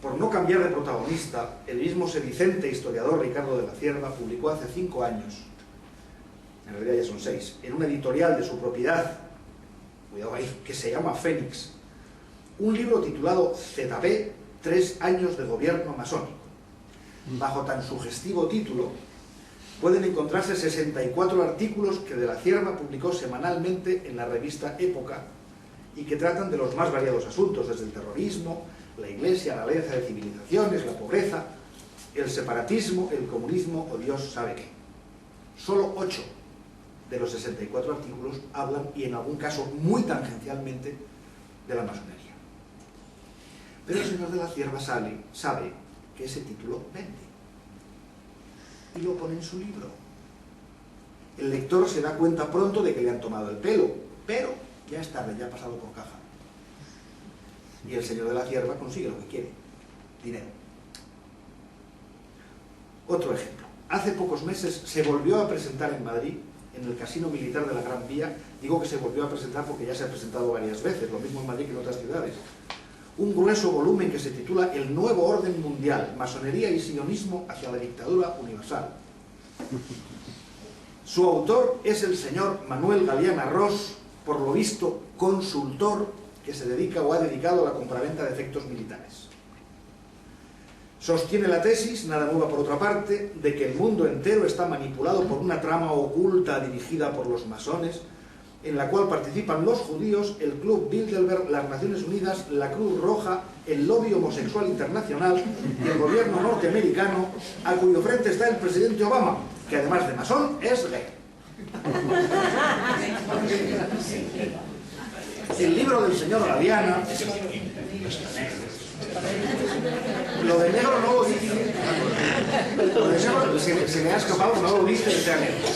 Por no cambiar de protagonista, el mismo sedicente historiador Ricardo de la Cierva publicó hace 5 años, en realidad ya son 6, en una editorial de su propiedad, cuidado ahí, que se llama Fénix, un libro titulado ZB, 3 años de gobierno masónico. Bajo tan sugestivo título pueden encontrarse 64 artículos que de la Cierva publicó semanalmente en la revista Época y que tratan de los más variados asuntos, desde el terrorismo, la Iglesia, la alianza de civilizaciones, la pobreza, el separatismo, el comunismo o Dios sabe qué. Solo 8 de los 64 artículos hablan, y en algún caso muy tangencialmente, de la masonería. Pero el señor de la Cierva sabe que ese título vende y lo pone en su libro. El lector se da cuenta pronto de que le han tomado el pelo, pero ya es tarde, ya ha pasado por caja. Y el señor de la Cierva consigue lo que quiere: dinero. Otro ejemplo. Hace pocos meses se volvió a presentar en Madrid, en el Casino Militar de la Gran Vía. Digo que se volvió a presentar porque ya se ha presentado varias veces, lo mismo en Madrid que en otras ciudades, un grueso volumen que se titula El nuevo orden mundial, masonería y sionismo hacia la dictadura universal. Su autor es el señor Manuel Galeana Ros, por lo visto consultor que se dedica o ha dedicado a la compraventa de efectos militares. Sostiene la tesis, nada nueva por otra parte, de que el mundo entero está manipulado por una trama oculta dirigida por los masones, en la cual participan los judíos, el Club Bilderberg, las Naciones Unidas, la Cruz Roja, el lobby homosexual internacional y el gobierno norteamericano, a cuyo frente está el presidente Obama, que además de masón es gay. El libro del señor Galeana, lo de negro no lo dice. Lo de negro se me ha escapado, no lo dice el negro.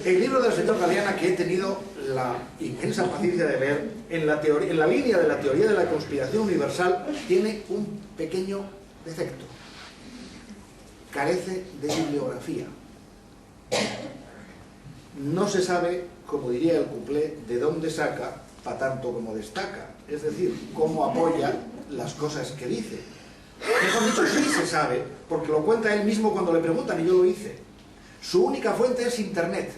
El libro del señor Galeana, que he tenido la inmensa paciencia de leer, en la línea de la teoría de la conspiración universal, tiene un pequeño defecto. Carece de bibliografía. No se sabe, como diría el cuplé, de dónde saca pa' tanto como destaca. Es decir, cómo apoya las cosas que dice. Mejor dicho, sí se sabe, porque lo cuenta él mismo cuando le preguntan, y yo lo hice. Su única fuente es Internet,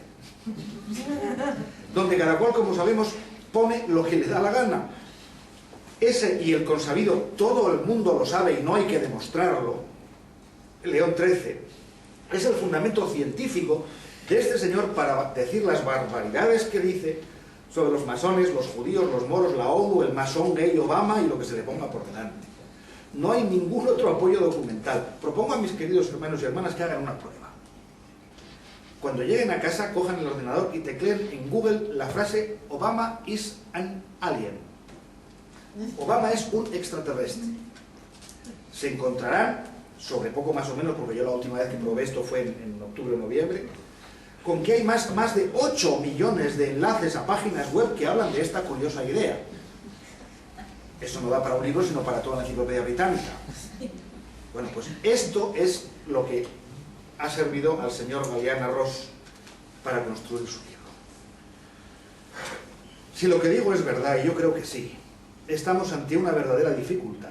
donde cada cual, como sabemos, pone lo que le da la gana. Ese y el consabido, todo el mundo lo sabe y no hay que demostrarlo, León XIII, es el fundamento científico de este señor para decir las barbaridades que dice sobre los masones, los judíos, los moros, la ONU, el masón gay Obama y lo que se le ponga por delante. No hay ningún otro apoyo documental. Propongo a mis queridos hermanos y hermanas que hagan una prueba. Cuando lleguen a casa, cojan el ordenador y tecleen en Google la frase Obama is an alien. Obama es un extraterrestre. Se encontrarán, sobre poco más o menos, porque yo la última vez que probé esto fue en octubre o noviembre, con que hay más de 8 millones de enlaces a páginas web que hablan de esta curiosa idea. Eso no da para un libro, sino para toda la enciclopedia británica. Bueno, pues esto es lo que ha servido al señor Galeana Ross para construir su libro. Si lo que digo es verdad, y yo creo que sí, estamos ante una verdadera dificultad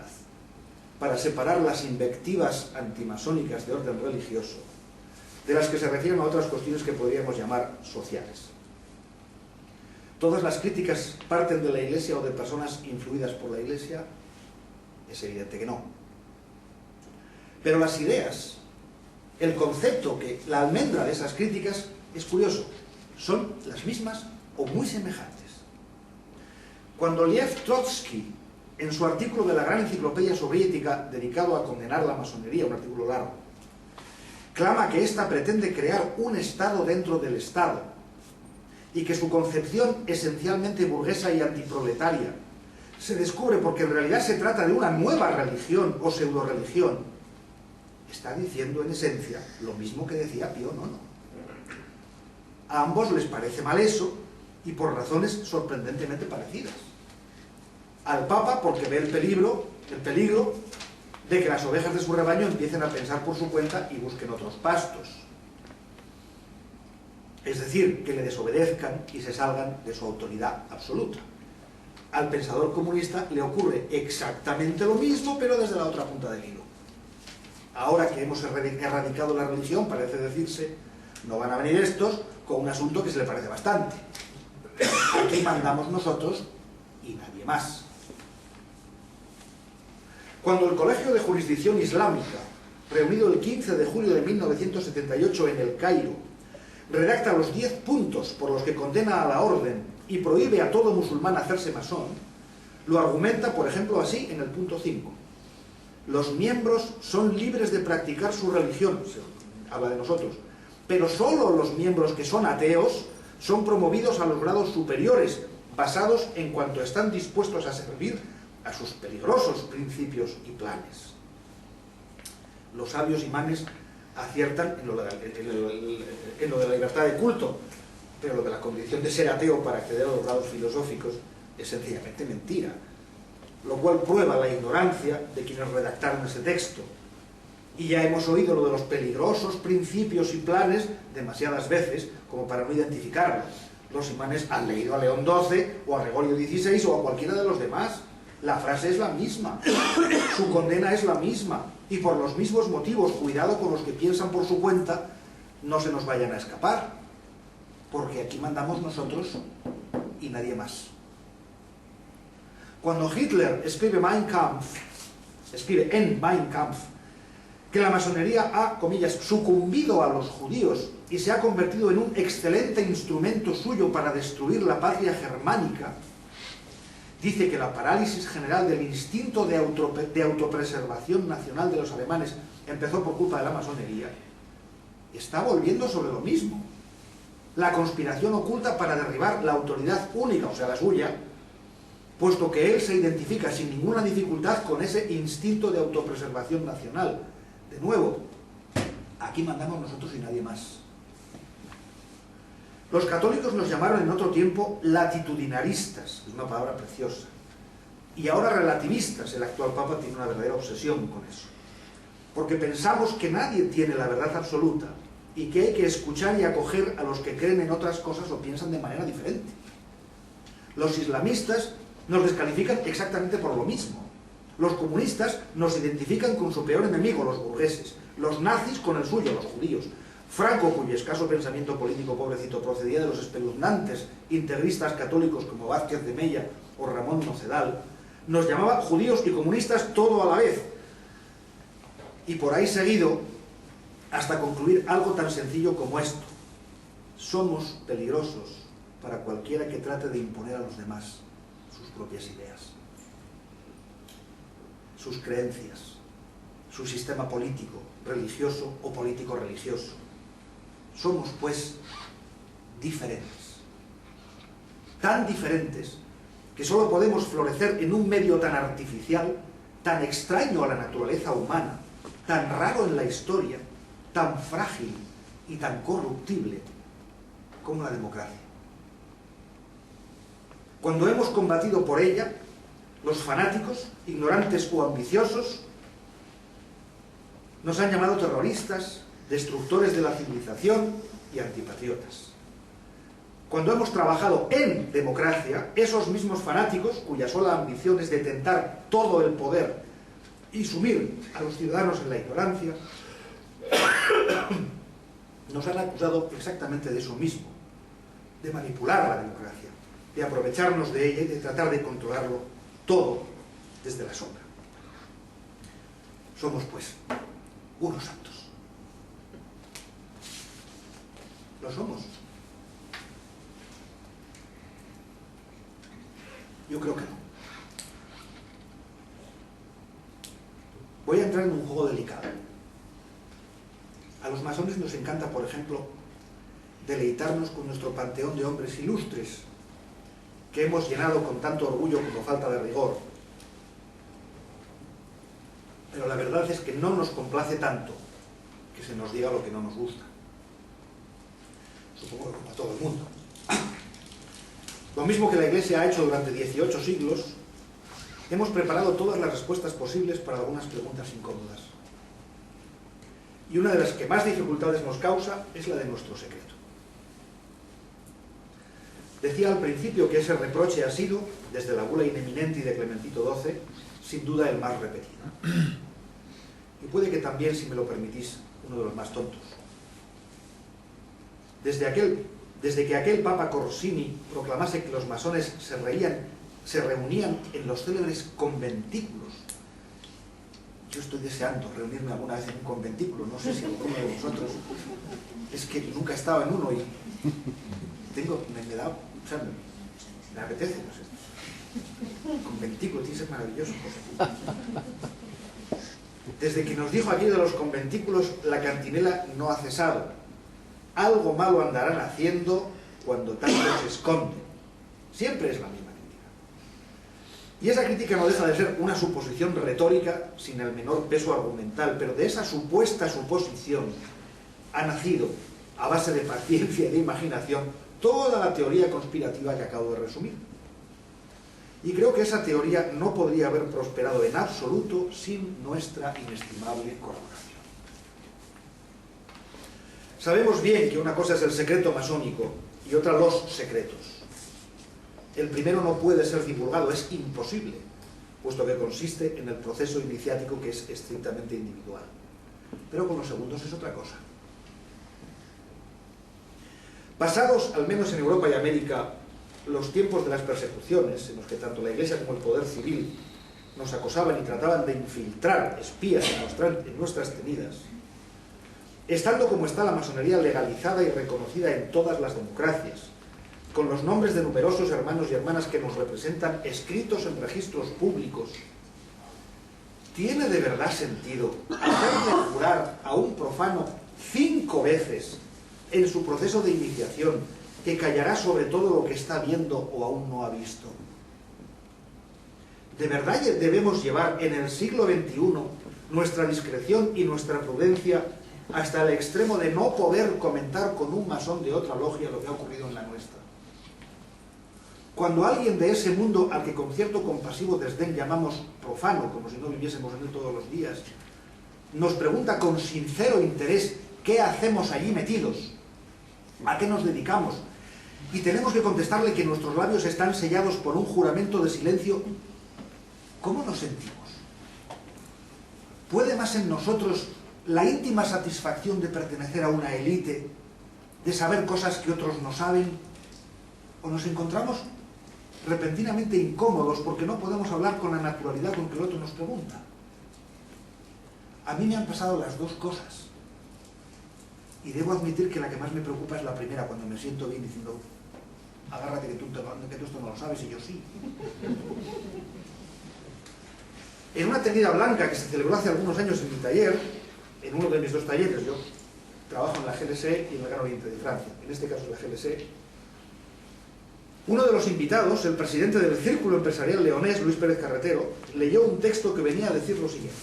para separar las invectivas antimasónicas de orden religioso de las que se refieren a otras cuestiones que podríamos llamar sociales. ¿Todas las críticas parten de la Iglesia o de personas influidas por la Iglesia? Es evidente que no. Pero las ideas, el concepto, la almendra de esas críticas, es curioso, son las mismas o muy semejantes. Cuando Lev Trotsky, en su artículo de la Gran Enciclopedia Soviética dedicado a condenar la masonería, un artículo largo, clama que ésta pretende crear un Estado dentro del Estado y que su concepción esencialmente burguesa y antiproletaria se descubre porque en realidad se trata de una nueva religión o pseudo-religión, está diciendo en esencia lo mismo que decía Pío IX. A ambos les parece mal eso y por razones sorprendentemente parecidas. Al Papa porque ve el peligro de que las ovejas de su rebaño empiecen a pensar por su cuenta y busquen otros pastos. Es decir, que le desobedezcan y se salgan de su autoridad absoluta. Al pensador comunista le ocurre exactamente lo mismo, pero desde la otra punta del hilo. Ahora que hemos erradicado la religión, parece decirse, no van a venir estos con un asunto que se le parece bastante. Aquí mandamos nosotros y nadie más. Cuando el Colegio de Jurisdicción Islámica, reunido el 15 de julio de 1978 en El Cairo, redacta los 10 puntos por los que condena a la orden y prohíbe a todo musulmán hacerse masón, lo argumenta, por ejemplo, así en el punto 5. Los miembros son libres de practicar su religión, se habla de nosotros, pero solo los miembros que son ateos son promovidos a los grados superiores, basados en cuanto están dispuestos a servir a sus peligrosos principios y planes. Los sabios imanes aciertan en lo de la libertad de culto, pero lo de la condición de ser ateo para acceder a los grados filosóficos es sencillamente mentira, lo cual prueba la ignorancia de quienes redactaron ese texto. Y ya hemos oído lo de los peligrosos principios y planes demasiadas veces como para no identificarlos. Los imanes han leído a León XII o a Gregorio XVI o a cualquiera de los demás. La frase es la misma, su condena es la misma, y por los mismos motivos, cuidado con los que piensan por su cuenta, no se nos vayan a escapar. porque aquí mandamos nosotros y nadie más. Cuando Hitler escribe en Mein Kampf que la masonería ha, comillas, sucumbido a los judíos y se ha convertido en un excelente instrumento suyo para destruir la patria germánica, dice que la parálisis general del instinto de autopreservación nacional de los alemanes empezó por culpa de la masonería, está volviendo sobre lo mismo. La conspiración oculta para derribar la autoridad única, o sea, la suya, puesto que él se identifica sin ninguna dificultad con ese instinto de autopreservación nacional. De nuevo, aquí mandamos nosotros y nadie más. Los católicos nos llamaron en otro tiempo latitudinaristas, es una palabra preciosa, y ahora relativistas. El actual Papa tiene una verdadera obsesión con eso, porque pensamos que nadie tiene la verdad absoluta y que hay que escuchar y acoger a los que creen en otras cosas o piensan de manera diferente. Los islamistas nos descalifican exactamente por lo mismo. Los comunistas nos identifican con su peor enemigo, los burgueses. Los nazis con el suyo, los judíos. Franco, cuyo escaso pensamiento político pobrecito procedía de los espeluznantes integristas católicos como Vázquez de Mella o Ramón Nocedal, nos llamaba judíos y comunistas todo a la vez. Y por ahí seguido, hasta concluir algo tan sencillo como esto: somos peligrosos para cualquiera que trate de imponer a los demás sus propias ideas, sus creencias, su sistema político, religioso o político-religioso. Somos, pues, diferentes. Tan diferentes que solo podemos florecer en un medio tan artificial, tan extraño a la naturaleza humana, tan raro en la historia, tan frágil y tan corruptible como la democracia. Cuando hemos combatido por ella, los fanáticos, ignorantes o ambiciosos, nos han llamado terroristas, destructores de la civilización y antipatriotas. Cuando hemos trabajado en democracia, esos mismos fanáticos, cuya sola ambición es detentar todo el poder y sumir a los ciudadanos en la ignorancia, nos han acusado exactamente de eso mismo, de manipular la democracia, de aprovecharnos de ella y de tratar de controlarlo todo desde la sombra. Somos, pues, unos santos. ¿Lo somos? Yo creo que no. Voy a entrar en un juego delicado. A los masones nos encanta, por ejemplo, deleitarnos con nuestro panteón de hombres ilustres, que hemos llenado con tanto orgullo como falta de rigor. Pero la verdad es que no nos complace tanto que se nos diga lo que no nos gusta. Supongo que como a todo el mundo. Lo mismo que la Iglesia ha hecho durante 18 siglos, hemos preparado todas las respuestas posibles para algunas preguntas incómodas. Y una de las que más dificultades nos causa es la de nuestro secreto. Decía al principio que ese reproche ha sido, desde la bula ineminenti de Clementito XII, sin duda el más repetido. Y puede que también, si me lo permitís, uno de los más tontos. Desde que aquel Papa Corsini proclamase que los masones se reunían en los célebres conventículos. Yo estoy deseando reunirme alguna vez en un conventículo, no sé si alguno de vosotros. Es que nunca he estado en uno y me apetece, no sé. Conventículo, tiene que ser maravilloso. Desde que nos dijo aquí de los conventículos, la cantinela no ha cesado. Algo malo andarán haciendo cuando tanto se esconden. Siempre es la misma crítica. Y esa crítica no deja de ser una suposición retórica sin el menor peso argumental, pero de esa supuesta suposición ha nacido, a base de paciencia y de imaginación, toda la teoría conspirativa que acabo de resumir. Y creo que esa teoría no podría haber prosperado en absoluto sin nuestra inestimable colaboración. Sabemos bien que una cosa es el secreto masónico y otra los secretos. El primero no puede ser divulgado, es imposible, puesto que consiste en el proceso iniciático que es estrictamente individual. Pero con los segundos es otra cosa. Pasados, al menos en Europa y América, los tiempos de las persecuciones, en los que tanto la Iglesia como el poder civil nos acosaban y trataban de infiltrar espías en nuestras tenidas, estando como está la masonería legalizada y reconocida en todas las democracias, con los nombres de numerosos hermanos y hermanas que nos representan escritos en registros públicos, ¿tiene de verdad sentido hacerle jurar a un profano 5 veces en su proceso de iniciación que callará sobre todo lo que está viendo o aún no ha visto? ¿De verdad debemos llevar en el siglo XXI nuestra discreción y nuestra prudencia hasta el extremo de no poder comentar con un masón de otra logia lo que ha ocurrido en la nuestra? Cuando alguien de ese mundo, al que con cierto compasivo desdén llamamos profano, como si no viviésemos en él todos los días, nos pregunta con sincero interés qué hacemos allí metidos, a qué nos dedicamos, y tenemos que contestarle que nuestros labios están sellados por un juramento de silencio, ¿cómo nos sentimos? ¿Puede más en nosotros la íntima satisfacción de pertenecer a una élite, de saber cosas que otros no saben? ¿O nos encontramos repentinamente incómodos porque no podemos hablar con la naturalidad con que el otro nos pregunta? A mí me han pasado las dos cosas. Y debo admitir que la que más me preocupa es la primera, cuando me siento bien diciendo, agárrate que tú esto no lo sabes y yo sí. En una tenida blanca que se celebró hace algunos años en mi taller, en uno de mis 2 talleres, yo trabajo en la GLS y en el Gran Oriente de Francia, en este caso la GLS, uno de los invitados, el presidente del Círculo Empresarial Leonés, Luis Pérez Carretero, leyó un texto que venía a decir lo siguiente: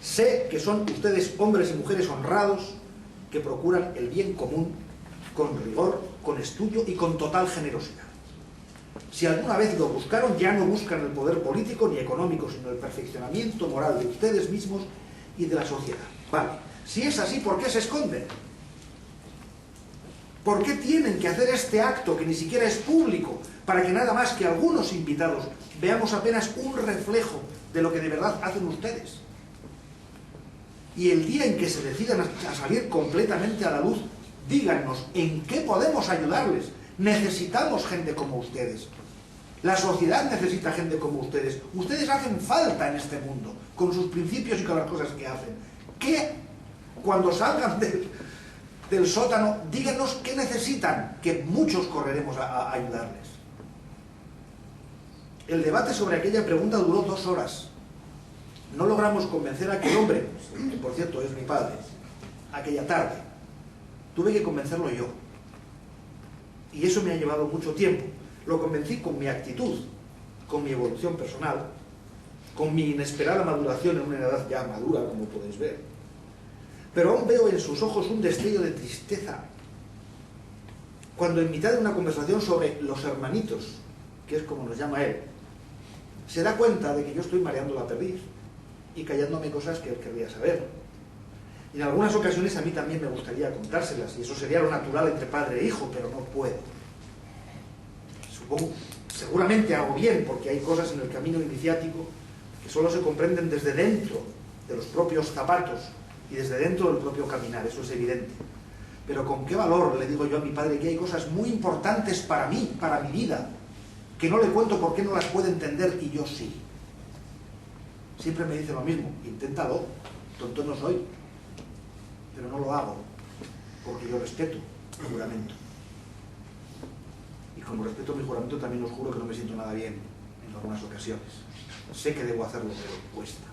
sé que son ustedes hombres y mujeres honrados que procuran el bien común con rigor, con estudio y con total generosidad. Si alguna vez lo buscaron, ya no buscan el poder político ni económico, sino el perfeccionamiento moral de ustedes mismos y de la sociedad. Vale, si es así, ¿por qué se esconden? ¿Por qué tienen que hacer este acto que ni siquiera es público, para que nada más que algunos invitados veamos apenas un reflejo de lo que de verdad hacen ustedes? Y el día en que se decidan a salir completamente a la luz, díganos en qué podemos ayudarles. Necesitamos gente como ustedes. La sociedad necesita gente como ustedes. Ustedes hacen falta en este mundo, con sus principios y con las cosas que hacen. ¿Qué? Cuando salgan del sótano, díganos qué necesitan, que muchos correremos a ayudarles. El debate sobre aquella pregunta duró 2 horas. No logramos convencer a aquel hombre, que por cierto es mi padre, aquella tarde. Tuve que convencerlo yo. Y eso me ha llevado mucho tiempo. Lo convencí con mi actitud, con mi evolución personal, con mi inesperada maduración en una edad ya madura, como podéis ver. Pero aún veo en sus ojos un destello de tristeza cuando en mitad de una conversación sobre los hermanitos, que es como nos llama él, se da cuenta de que yo estoy mareando la perdiz y callándome cosas que él querría saber. Y en algunas ocasiones a mí también me gustaría contárselas, y eso sería lo natural entre padre e hijo, pero no puedo. Seguramente hago bien, porque hay cosas en el camino iniciático que solo se comprenden desde dentro de los propios zapatos y desde dentro del propio caminar, eso es evidente. Pero con qué valor le digo yo a mi padre que hay cosas muy importantes para mí, para mi vida, que no le cuento porque no las puede entender y yo sí. Siempre me dice lo mismo: inténtalo, tonto no soy. Pero no lo hago, porque yo respeto el juramento. Y como respeto mi juramento, también os juro que no me siento nada bien en algunas ocasiones. Sé que debo hacerlo, pero cuesta.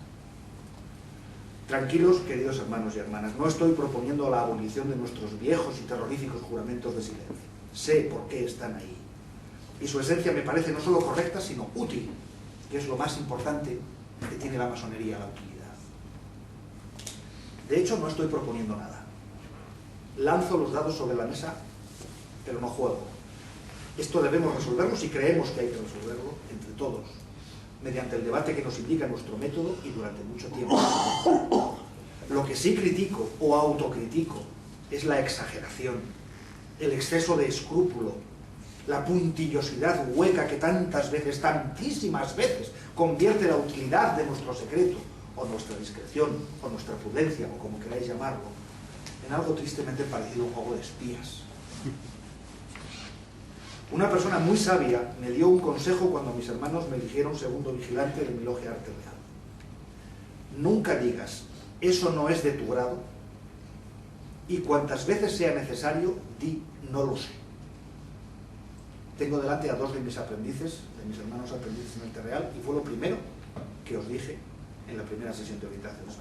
Tranquilos, queridos hermanos y hermanas, no estoy proponiendo la abolición de nuestros viejos y terroríficos juramentos de silencio. Sé por qué están ahí. Y su esencia me parece no solo correcta, sino útil, que es lo más importante que tiene la masonería, la utilidad. De hecho, no estoy proponiendo nada. Lanzo los dados sobre la mesa, pero no juego. Esto debemos resolverlo si creemos que hay que resolverlo entre todos, mediante el debate que nos indica nuestro método y durante mucho tiempo. Lo que sí critico o autocritico es la exageración, el exceso de escrúpulo, la puntillosidad hueca que tantas veces, tantísimas veces, convierte la utilidad de nuestro secreto, o nuestra discreción, o nuestra prudencia, o como queráis llamarlo, en algo tristemente parecido a un juego de espías. Una persona muy sabia me dio un consejo cuando mis hermanos me eligieron segundo vigilante de mi logia Arte Real. Nunca digas, eso no es de tu grado, y cuantas veces sea necesario, di, no lo sé. Tengo delante a 2 de mis aprendices, de mis hermanos aprendices en Arte Real, y fue lo primero que os dije en la primera sesión de orientación, ¿no?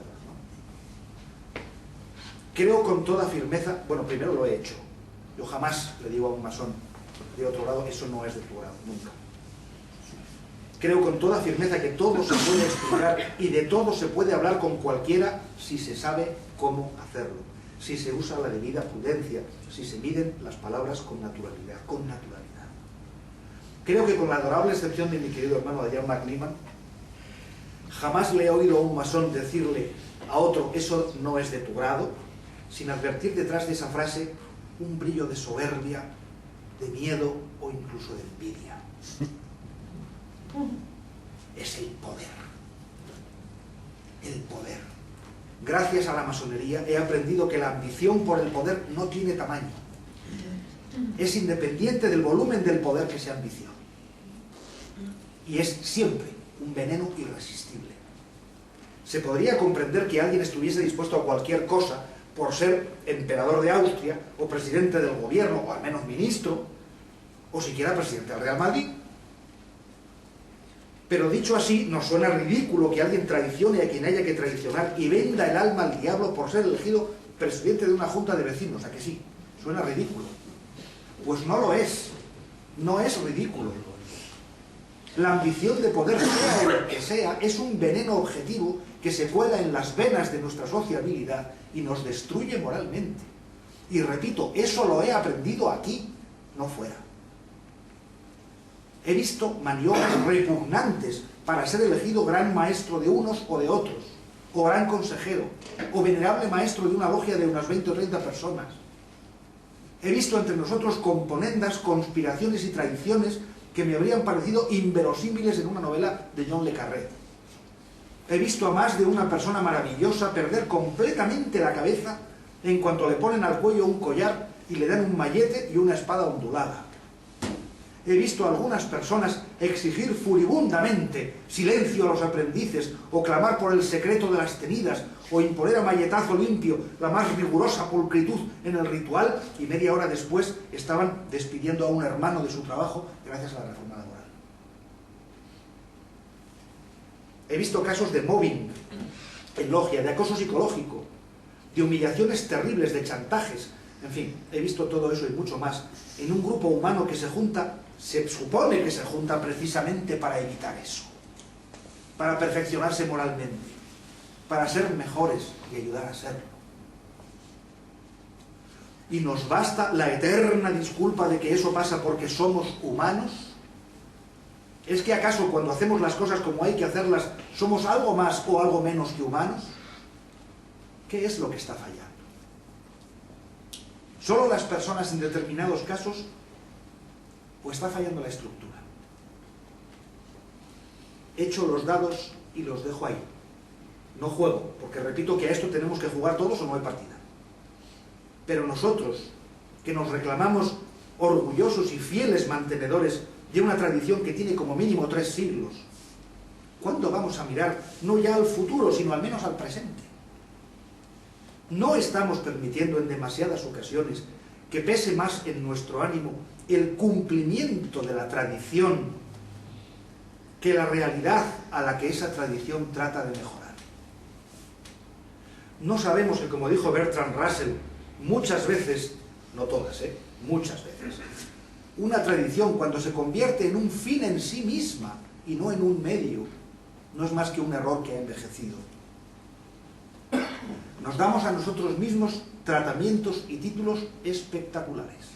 Creo con toda firmeza, bueno, primero lo he hecho. Yo jamás le digo a un masón de otro grado, eso no es de tu grado, nunca. Creo con toda firmeza que todo se puede explicar y de todo se puede hablar con cualquiera si se sabe cómo hacerlo, si se usa la debida prudencia, si se miden las palabras con naturalidad, con naturalidad. Creo que con la adorable excepción de mi querido hermano Ian McNiman, jamás le he oído a un masón decirle a otro, eso no es de tu grado, sin advertir detrás de esa frase un brillo de soberbia, de miedo o incluso de envidia. Es el poder. El poder. Gracias a la masonería he aprendido que la ambición por el poder no tiene tamaño. Es independiente del volumen del poder que se ambiciona. Y es siempre un veneno irresistible. Se podría comprender que alguien estuviese dispuesto a cualquier cosa por ser emperador de Austria, o presidente del gobierno, o al menos ministro, o siquiera presidente del Real Madrid. Pero dicho así, nos suena ridículo que alguien traicione a quien haya que traicionar y venda el alma al diablo por ser elegido presidente de una junta de vecinos. ¿A que sí? Suena ridículo. Pues no lo es. No es ridículo. La ambición de poder, sea lo que sea, es un veneno objetivo que se cuela en las venas de nuestra sociabilidad y nos destruye moralmente. Y repito, eso lo he aprendido aquí, no fuera. He visto maniobras repugnantes para ser elegido gran maestro de unos o de otros, o gran consejero, o venerable maestro de una logia de unas 20 o 30 personas. He visto entre nosotros componendas, conspiraciones y traiciones que me habrían parecido inverosímiles en una novela de John le Carré. He visto a más de una persona maravillosa perder completamente la cabeza en cuanto le ponen al cuello un collar y le dan un mallete y una espada ondulada. He visto a algunas personas exigir furibundamente silencio a los aprendices, o clamar por el secreto de las tenidas, o imponer a malletazo limpio la más rigurosa pulcritud en el ritual, y media hora después estaban despidiendo a un hermano de su trabajo gracias a la reforma laboral. He visto casos de mobbing en logia, de acoso psicológico, de humillaciones terribles, de chantajes. En fin, he visto todo eso y mucho más en un grupo humano que se junta, se supone que se junta precisamente para evitar eso, para perfeccionarse moralmente, para ser mejores y ayudar a serlo. ¿Y nos basta la eterna disculpa de que eso pasa porque somos humanos? ¿Es que acaso cuando hacemos las cosas como hay que hacerlas, somos algo más o algo menos que humanos? ¿Qué es lo que está fallando? ¿Solo las personas en determinados casos o está fallando la estructura? Echo los dados y los dejo ahí. No juego, porque repito que a esto tenemos que jugar todos o no hay partida. Pero nosotros, que nos reclamamos orgullosos y fieles mantenedores de una tradición que tiene como mínimo 3 siglos, ¿cuándo vamos a mirar no ya al futuro, sino al menos al presente? No estamos permitiendo en demasiadas ocasiones que pese más en nuestro ánimo el cumplimiento de la tradición que la realidad a la que esa tradición trata de mejorar. No sabemos que, como dijo Bertrand Russell, muchas veces, no todas, muchas veces, una tradición cuando se convierte en un fin en sí misma y no en un medio, no es más que un error que ha envejecido. Nos damos a nosotros mismos tratamientos y títulos espectaculares.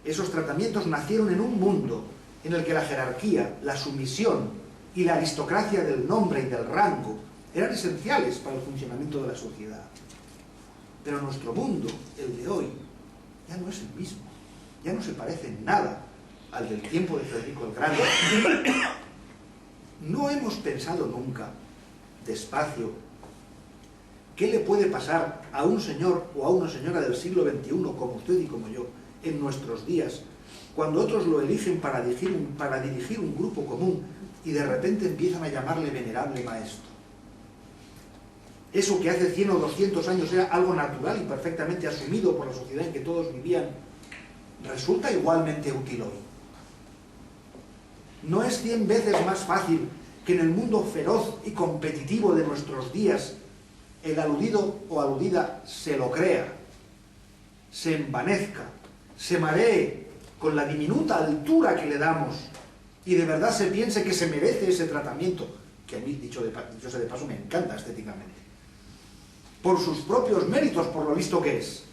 Esos tratamientos nacieron en un mundo en el que la jerarquía, la sumisión y la aristocracia del nombre y del rango eran esenciales para el funcionamiento de la sociedad. Pero nuestro mundo, el de hoy, ya no es el mismo. Ya no se parece en nada al del tiempo de Federico el Grande. No hemos pensado nunca, despacio, ¿Qué le puede pasar a un señor o a una señora del siglo XXI, como usted y como yo, en nuestros días, cuando otros lo eligen para dirigir un grupo común y de repente empiezan a llamarle venerable maestro? Eso que hace 100 o 200 años era algo natural y perfectamente asumido por la sociedad en que todos vivían, resulta igualmente útil hoy. ¿No es 100 veces más fácil que en el mundo feroz y competitivo de nuestros días el aludido o aludida se lo crea, se envanezca, se maree con la diminuta altura que le damos y de verdad se piense que se merece ese tratamiento, que a mí, dicho sea de paso, me encanta estéticamente, por sus propios méritos, por lo listo que es?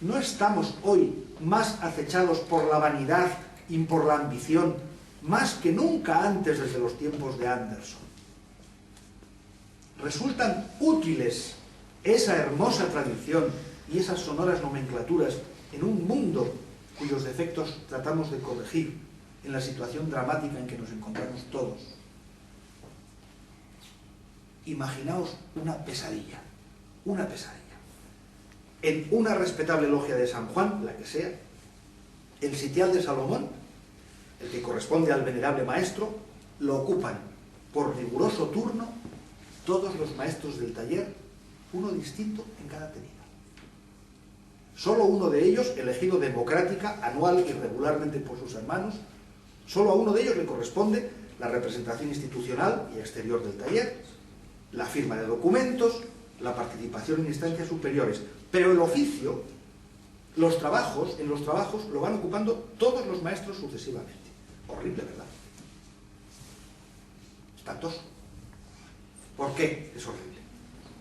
¿No estamos hoy más acechados por la vanidad y por la ambición, más que nunca antes desde los tiempos de Anderson? ¿Resultan útiles esa hermosa tradición y esas sonoras nomenclaturas en un mundo cuyos defectos tratamos de corregir en la situación dramática en que nos encontramos todos? Imaginaos una pesadilla. En una respetable logia de San Juan, la que sea, el sitial de Salomón, el que corresponde al venerable maestro, lo ocupan por riguroso turno todos los maestros del taller, uno distinto en cada tenida. Solo uno de ellos, elegido democrática, anual y regularmente por sus hermanos, solo a uno de ellos le corresponde la representación institucional y exterior del taller, la firma de documentos, la participación en instancias superiores. Pero el oficio, en los trabajos lo van ocupando todos los maestros sucesivamente. Horrible, ¿verdad? Espantoso. ¿Por qué es horrible?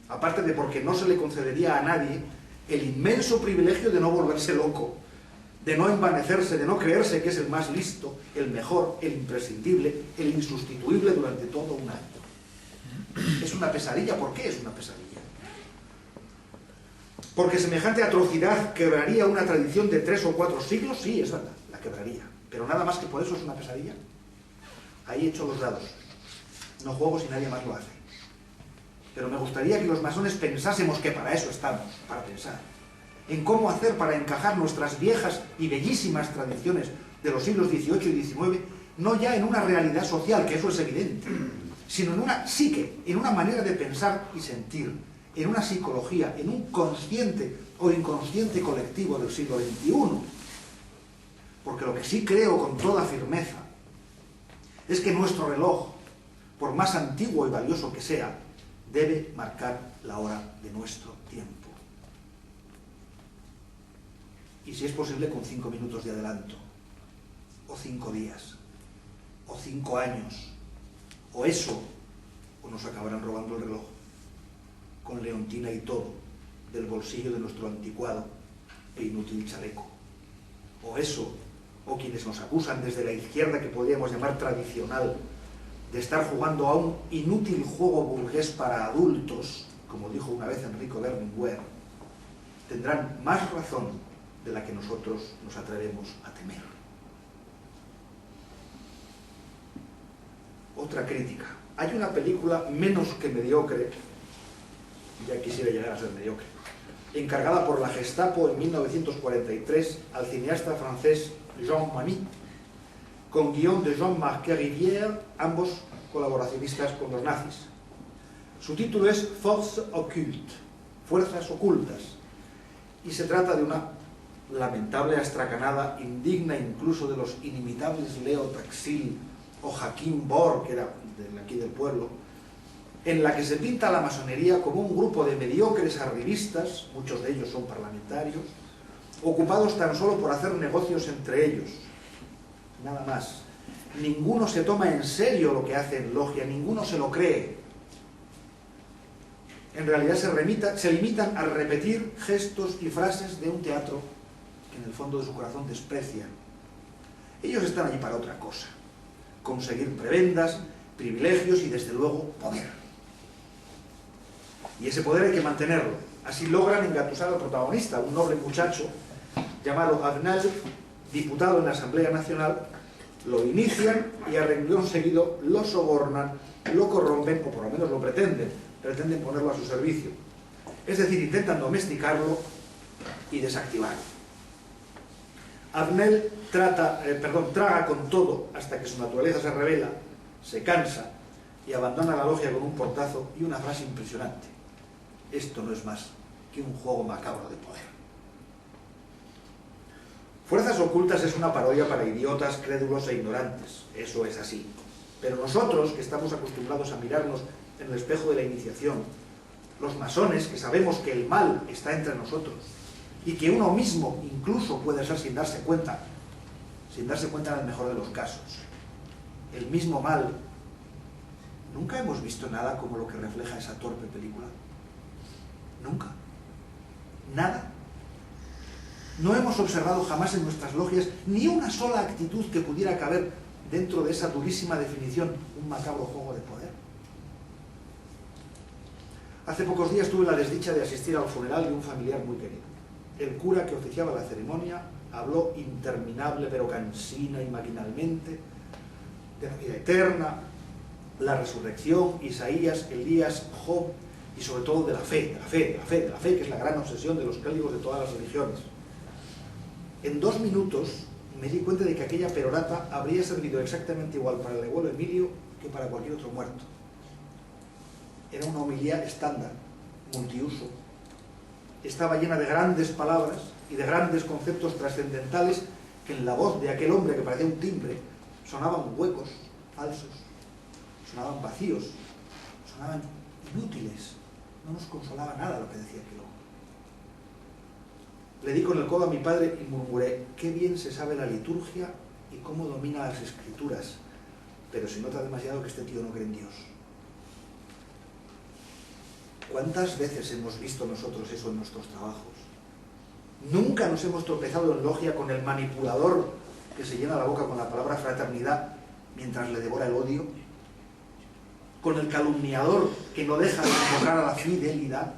Aparte de porque no se le concedería a nadie el inmenso privilegio de no volverse loco, de no envanecerse, de no creerse que es el más listo, el mejor, el imprescindible, el insustituible durante todo un año. Es una pesadilla. ¿Por qué es una pesadilla? Porque semejante atrocidad quebraría una tradición de 3 o 4 siglos, sí, es verdad, la quebraría. Pero nada más que por eso es una pesadilla. Ahí echo los dados. No juego si nadie más lo hace. Pero me gustaría que los masones pensásemos que para eso estamos, para pensar en cómo hacer para encajar nuestras viejas y bellísimas tradiciones de los siglos XVIII y XIX, no ya en una realidad social, que eso es evidente, sino en una psique, en una manera de pensar y sentir, en una psicología, en un consciente o inconsciente colectivo del siglo XXI. Porque lo que sí creo con toda firmeza es que nuestro reloj, por más antiguo y valioso que sea, debe marcar la hora de nuestro tiempo. Y si es posible con 5 minutos de adelanto, o 5 días, o 5 años, o eso, o nos acabarán robando el reloj, con leontina y todo, del bolsillo de nuestro anticuado e inútil chaleco. O eso, o quienes nos acusan desde la izquierda, que podríamos llamar tradicional, de estar jugando a un inútil juego burgués para adultos, como dijo una vez Enrico Berlinguer, tendrán más razón de la que nosotros nos atrevemos a temer. Otra crítica. Hay una película menos que mediocre, ya quisiera llegar a ser mediocre, encargada por la Gestapo en 1943 al cineasta francés Jean Many, con guión de Jean-Marc Rivière, ambos colaboracionistas con los nazis. Su título es Forces Occultes, Fuerzas Ocultas, y se trata de una lamentable astracanada, indigna incluso de los inimitables Leo Taxil o Joaquín Bor, que era de aquí del pueblo, en la que se pinta a la masonería como un grupo de mediocres arribistas, muchos de ellos son parlamentarios, ocupados tan solo por hacer negocios entre ellos. Nada más. Ninguno se toma en serio lo que hace en logia, ninguno se lo cree. En realidad se limitan a repetir gestos y frases de un teatro que en el fondo de su corazón desprecian. Ellos están allí para otra cosa: conseguir prebendas, privilegios y desde luego poder. Y ese poder hay que mantenerlo. Así logran engatusar al protagonista, un noble muchacho llamado Avenel, diputado en la Asamblea Nacional. Lo inician y a renglón seguido lo sobornan, lo corrompen, o por lo menos lo pretenden ponerlo a su servicio. Es decir, intentan domesticarlo y desactivarlo. Arnel traga con todo hasta que su naturaleza se revela, se cansa y abandona la logia con un portazo y una frase impresionante: esto no es más que un juego macabro de poder. Fuerzas Ocultas es una parodia para idiotas, crédulos e ignorantes. Eso es así. Pero nosotros, que estamos acostumbrados a mirarnos en el espejo de la iniciación, los masones, que sabemos que el mal está entre nosotros y que uno mismo incluso puede ser sin darse cuenta en el mejor de los casos, el mismo mal, nunca hemos visto nada como lo que refleja esa torpe película. Nunca. Nada. No hemos observado jamás en nuestras logias ni una sola actitud que pudiera caber dentro de esa durísima definición, un macabro juego de poder. Hace pocos días tuve la desdicha de asistir al funeral de un familiar muy querido. El cura que oficiaba la ceremonia habló interminable pero cansina y maquinalmente de la vida eterna, la resurrección, Isaías, Elías, Job y sobre todo de la fe, que es la gran obsesión de los clérigos de todas las religiones. En 2 minutos me di cuenta de que aquella perorata habría servido exactamente igual para el abuelo Emilio que para cualquier otro muerto. Era una homilía estándar, multiuso. Estaba llena de grandes palabras y de grandes conceptos trascendentales que en la voz de aquel hombre que parecía un timbre sonaban huecos, falsos, sonaban vacíos, sonaban inútiles. No nos consolaba nada lo que decía aquel hombre. Le di con el codo a mi padre y murmuré: qué bien se sabe la liturgia y cómo domina las escrituras, pero se nota demasiado que este tío no cree en Dios. ¿Cuántas veces hemos visto nosotros eso en nuestros trabajos? Nunca nos hemos tropezado en logia con el manipulador que se llena la boca con la palabra fraternidad mientras le devora el odio, con el calumniador que no deja de invocar a la fidelidad,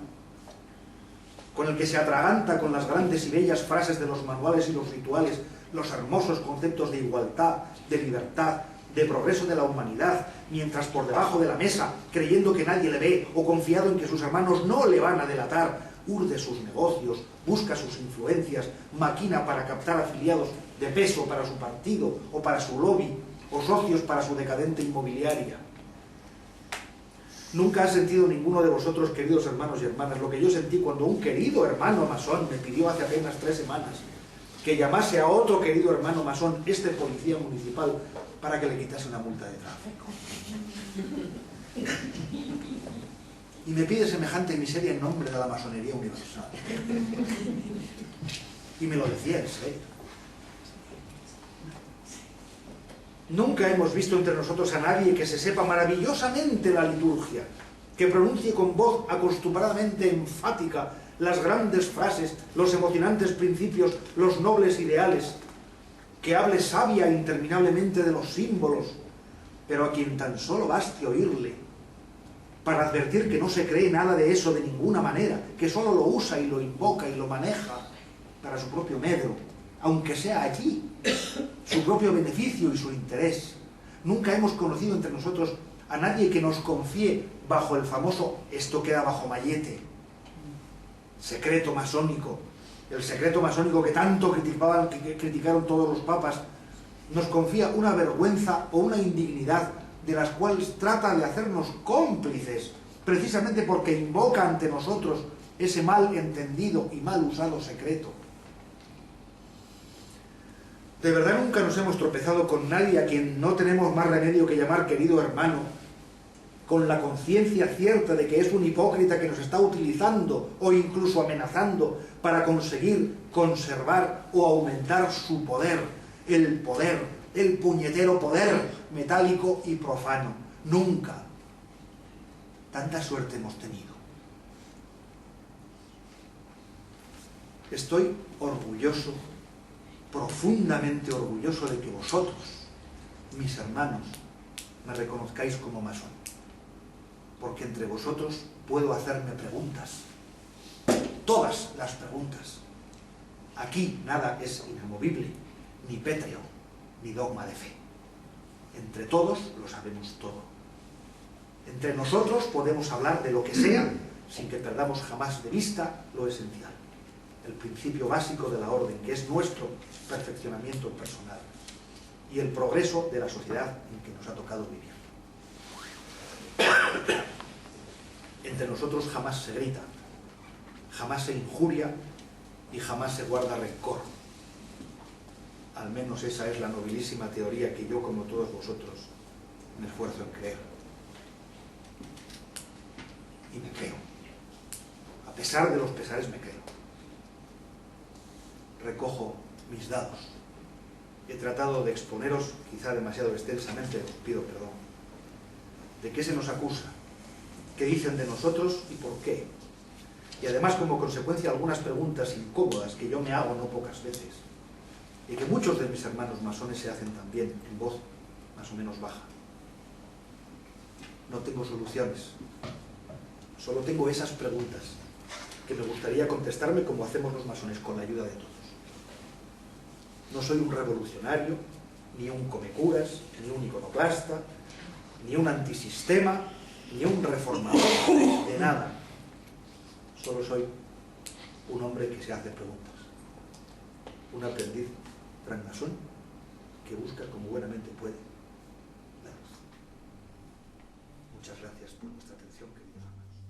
con el que se atraganta con las grandes y bellas frases de los manuales y los rituales, los hermosos conceptos de igualdad, de libertad, de progreso de la humanidad, mientras por debajo de la mesa, creyendo que nadie le ve o confiado en que sus hermanos no le van a delatar, urde sus negocios, busca sus influencias, maquina para captar afiliados de peso para su partido o para su lobby, o socios para su decadente inmobiliaria. Nunca ha sentido ninguno de vosotros, queridos hermanos y hermanas, lo que yo sentí cuando un querido hermano masón me pidió hace apenas 3 semanas que llamase a otro querido hermano masón, este policía municipal, para que le quitase una multa de tráfico. Y me pide semejante miseria en nombre de la masonería universal. Y me lo decía en serio. Nunca hemos visto entre nosotros a nadie que se sepa maravillosamente la liturgia, que pronuncie con voz acostumbradamente enfática las grandes frases, los emocionantes principios, los nobles ideales, que hable sabia e interminablemente de los símbolos, pero a quien tan solo baste oírle para advertir que no se cree nada de eso de ninguna manera, que solo lo usa y lo invoca y lo maneja para su propio medro, aunque sea allí su propio beneficio y su interés. Nunca hemos conocido entre nosotros a nadie que nos confíe bajo el famoso "esto queda bajo mallete", secreto masónico, el secreto masónico que tanto criticaron todos los papas. Nos confía una vergüenza o una indignidad de las cuales trata de hacernos cómplices, precisamente porque invoca ante nosotros ese mal entendido y mal usado secreto. De verdad nunca nos hemos tropezado con nadie a quien no tenemos más remedio que llamar querido hermano, con la conciencia cierta de que es un hipócrita que nos está utilizando o incluso amenazando para conseguir conservar o aumentar su poder, el puñetero poder metálico y profano. Nunca. Tanta suerte hemos tenido. Estoy orgulloso, profundamente orgulloso de que vosotros, mis hermanos, me reconozcáis como masón, porque entre vosotros puedo hacerme preguntas, todas las preguntas. Aquí nada es inamovible, ni pétreo, ni dogma de fe. Entre todos lo sabemos todo. Entre nosotros podemos hablar de lo que sea sin que perdamos jamás de vista lo esencial, el principio básico de la orden, que es nuestro perfeccionamiento personal y el progreso de la sociedad en que nos ha tocado vivir. Entre nosotros jamás se grita, jamás se injuria y jamás se guarda rencor. Al menos esa es la nobilísima teoría que yo, como todos vosotros, me esfuerzo en creer. Y me creo. A pesar de los pesares, me creo. Recojo mis dados. He tratado de exponeros, quizá demasiado extensamente, os pido perdón. ¿De qué se nos acusa? ¿Qué dicen de nosotros y por qué? Y además, como consecuencia, algunas preguntas incómodas que yo me hago no pocas veces, y que muchos de mis hermanos masones se hacen también, en voz más o menos baja. No tengo soluciones, solo tengo esas preguntas que me gustaría contestarme como hacemos los masones, con la ayuda de todos. No soy un revolucionario, ni un comecuras, ni un iconoclasta, ni un antisistema, ni un reformador, de nada. Solo soy un hombre que se hace preguntas, un aprendiz francmasón que busca como buenamente puede la luz. Muchas gracias por vuestra atención, queridos hermanos.